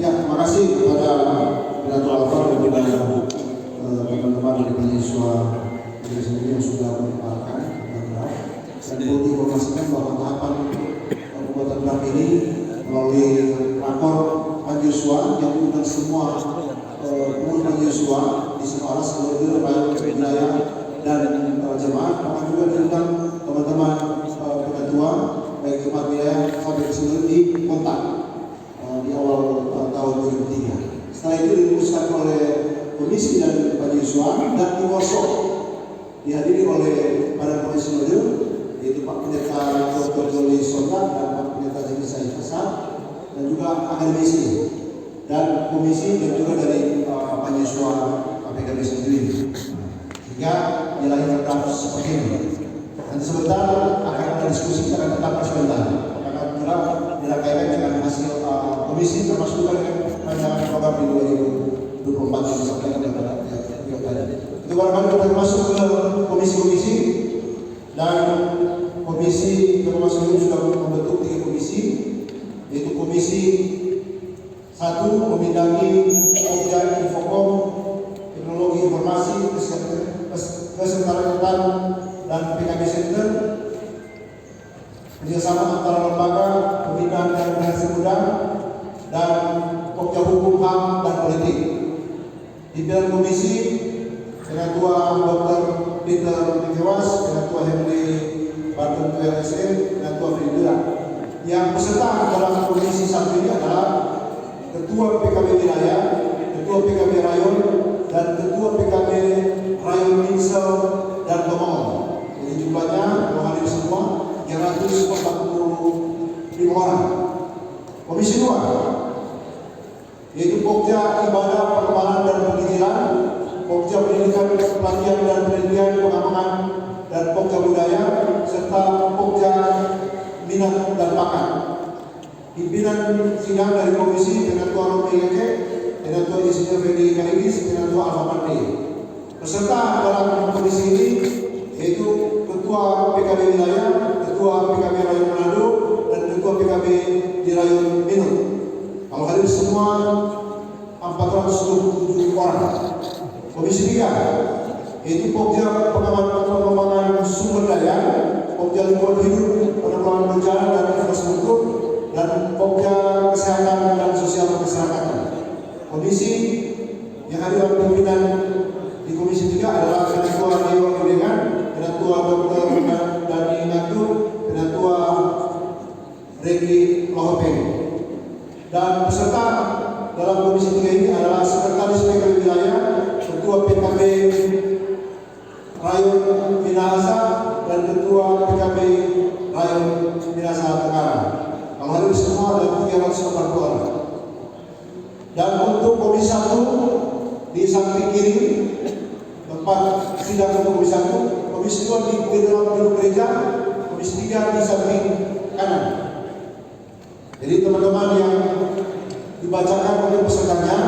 Ya, terima kasih kepada Pidato Alfa dan juga teman-teman dari mahasiswa dari sendiri yang sudah menyampaikan dan perlu diinformasikan bahwa tahapan pembuatan draft ini melalui rakor mahasiswa yang mengundang semua pengurus mahasiswa di sekolah seluruh rakyat wilayah dan jemaat, maka juga diundang teman-teman ketua baik jemaat wilayah sampai ke seluruh di kontak di awal tahun 2003. Setelah itu dirumuskan oleh komisi dan mahasiswa dan di workshop dihadiri oleh para komisi sinode, yaitu Pak Pendeta Dr. Joli Sonda dan Pak Pendeta Jeni Said Hasan dan juga akademisi dan komisi dan juga dari mahasiswa PKB sendiri. Sehingga seperti ini. Nanti sebentar akan ada diskusi akan tetap sebentar. Akan dirangkaikan dengan hasil komisi termasuk juga dengan rancangan program di 2024 yang disampaikan kepada pihak tadi. Itu barangkali kita masuk ke komisi-komisi dan komisi termasuk ini sudah membentuk 3 komisi, yaitu komisi 1 membidangi Pokja Infokom, Teknologi Informasi, Kesetaraan dan PKB Center, kerjasama antara lembaga pembinaan dan generasi muda dan Pokja Hukum, HAM dan Politik. Di bidang komisi Ketua Dr. Peter Mikewas, Ketua Henry Barton PLSM, Ketua Fridura. Yang peserta dalam komisi 1 ini adalah Ketua PKB Wilayah, Ketua PKB Rayon, dan Ketua PKB Rayon Minsel dan Tomong. Jadi jumlahnya hadir semua 345 orang. Komisi 2 yaitu Pokja Ibadah, Pengembangan dan Pendidikan, Pokja Pendidikan, Pelatihan dan Penelitian Pengembangan dan Pokja Budaya, serta Pokja Minat dan Bakat. Pimpinan sidang dari komisi Ketua Romi Geke, Ketua Insinyur Fedi Kaligis, Ketua Alfa Mandi. Peserta dalam komisi ini yaitu Ketua PKB Wilayah, Ketua PKB Rayon Manado, dan Ketua PKB di Rayon Minut. Kalau hadir semua 427 orang. Komisi 3 yaitu Pokja Pengembangan Sumber Daya, Pokja Lingkungan Hidup, Penanggulangan Bencana dan Infrastruktur, dan Pokja Kesehatan dan Sosial Kemasyarakatan. Komisi yang hadir dalam pimpinan di komisi 3 adalah Ketua Dewan Kedegan, Ketua Dr. Dani Ngatu, Ketua Regi Lohopeng. Dan peserta dalam komisi 3 ini adalah Sekretaris PKB Wilayah, Ketua PKB Rayon Minahasa, dan Ketua PKB Rayon Minahasa Tenggara. Kalau hadir semua ada 380 orang. Dan untuk komisi 1 di samping kiri tempat sidang untuk komisi 1, komisi 2 di dalam gedung gereja, komisi 3 di samping kanan. Jadi teman-teman yang dibacakan oleh pesertanya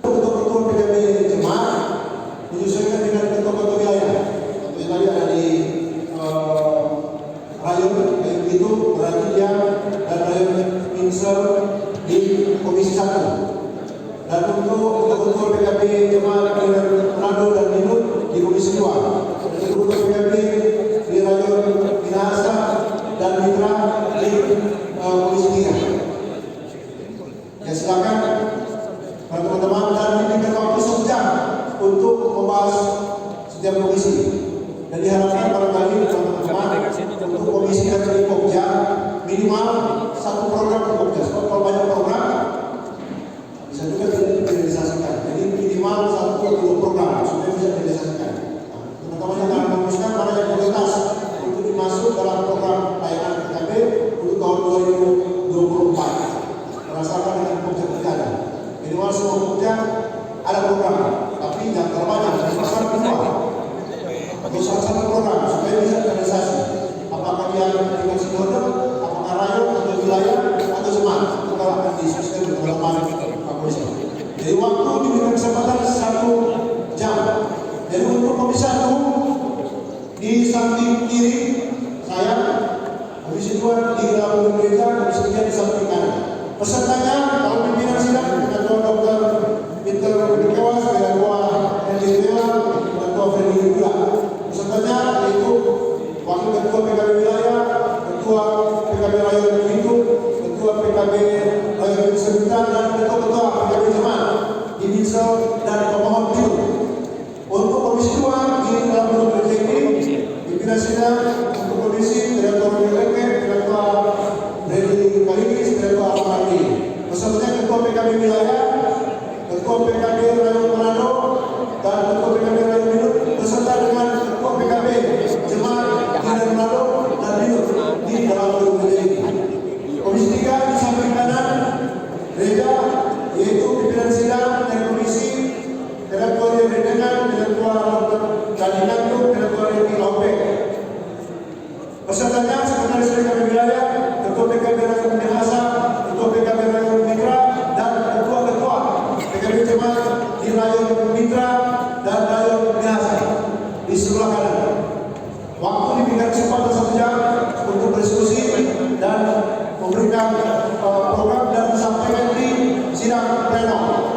untuk ketua PKB Jemaat menyesuaikan dengan ketua-ketua wilayah. Contohnya tadi ada di Rayon, kayak begitu berarti dia dan Rayon Minsel di komisi 1. Dan untuk ketua PKB Jemaat Manado dan Minut di komisi 2. Ketua PKB di Rayon Minahasa dan Mitra di komisi 3. Ya silakan teman-teman, dan diberikan waktu 1 jam untuk membahas setiap komisi. Dan diharapkan barangkali teman-teman untuk komisi yang dari Pokja minimal 1 program ke Pokja. Sebab kalau banyak program bisa juga tidak direalisasikan. Jadi minimal 1 atau 2 program supaya bisa direalisasikan. Teman-teman yang akan memutuskan mana yang prioritas untuk dimasuk dalam program layanan PKB untuk tahun 2024 berdasarkan dengan Pokja Pilkada. Minimal semua Pokja ada program, tapi yang terbanyak besar kedua untuk salah program supaya bisa terrealisasi. Apakah dia tinggal sinode, apakah rayon atau wilayah atau jemaat, itu kalau akan diskusikan dengan teman-teman komisi. Jadi waktu diberikan kesempatan 1 jam. Jadi untuk komisi 1 di samping kiri saya, komisi 2 di dalam gereja, komisi 3 di samping kanan. Pesertanya kalau pimpinan sidang Ketua Dr. Peter Mikewas, Ketua Henry Ketua Freddy Gula. Pesertanya yaitu Wakil Ketua PKB Wilayah, Ketua PKB Rayon Hidup, Ketua PKB Rayon Sembilan, dan Ketua PKB Jemaat di Minsel dan Pemohon Hidup. Untuk komisi 2 di dalam gedung gereja ini pimpinan sidang untuk komisi Ketua Reke, Ketua Freddy Kaligis, Ketua Almandi. Pesertanya Ketua PKB Wilayah, Ketua PKB Rayon Manado, dan Ketua PKB Rayon Minut, beserta dengan Ketua PKB Jemaat di Rayon Manado dan Minut di dalam gedung gereja ini. Komisi 3 di samping kanan gereja yaitu Pesertanya Sekretaris PKB Wilayah, Ketua PKB Rayon Minahasa, Ketua PKB Rayon Mitra, dan Ketua-Ketua PKB Cemas di Rayon Mitra dan Rayon Minahasa di sebelah kanan. Waktu diberikan kesempatan 1 jam untuk berdiskusi dan memberikan program dan disampaikan di sidang pleno.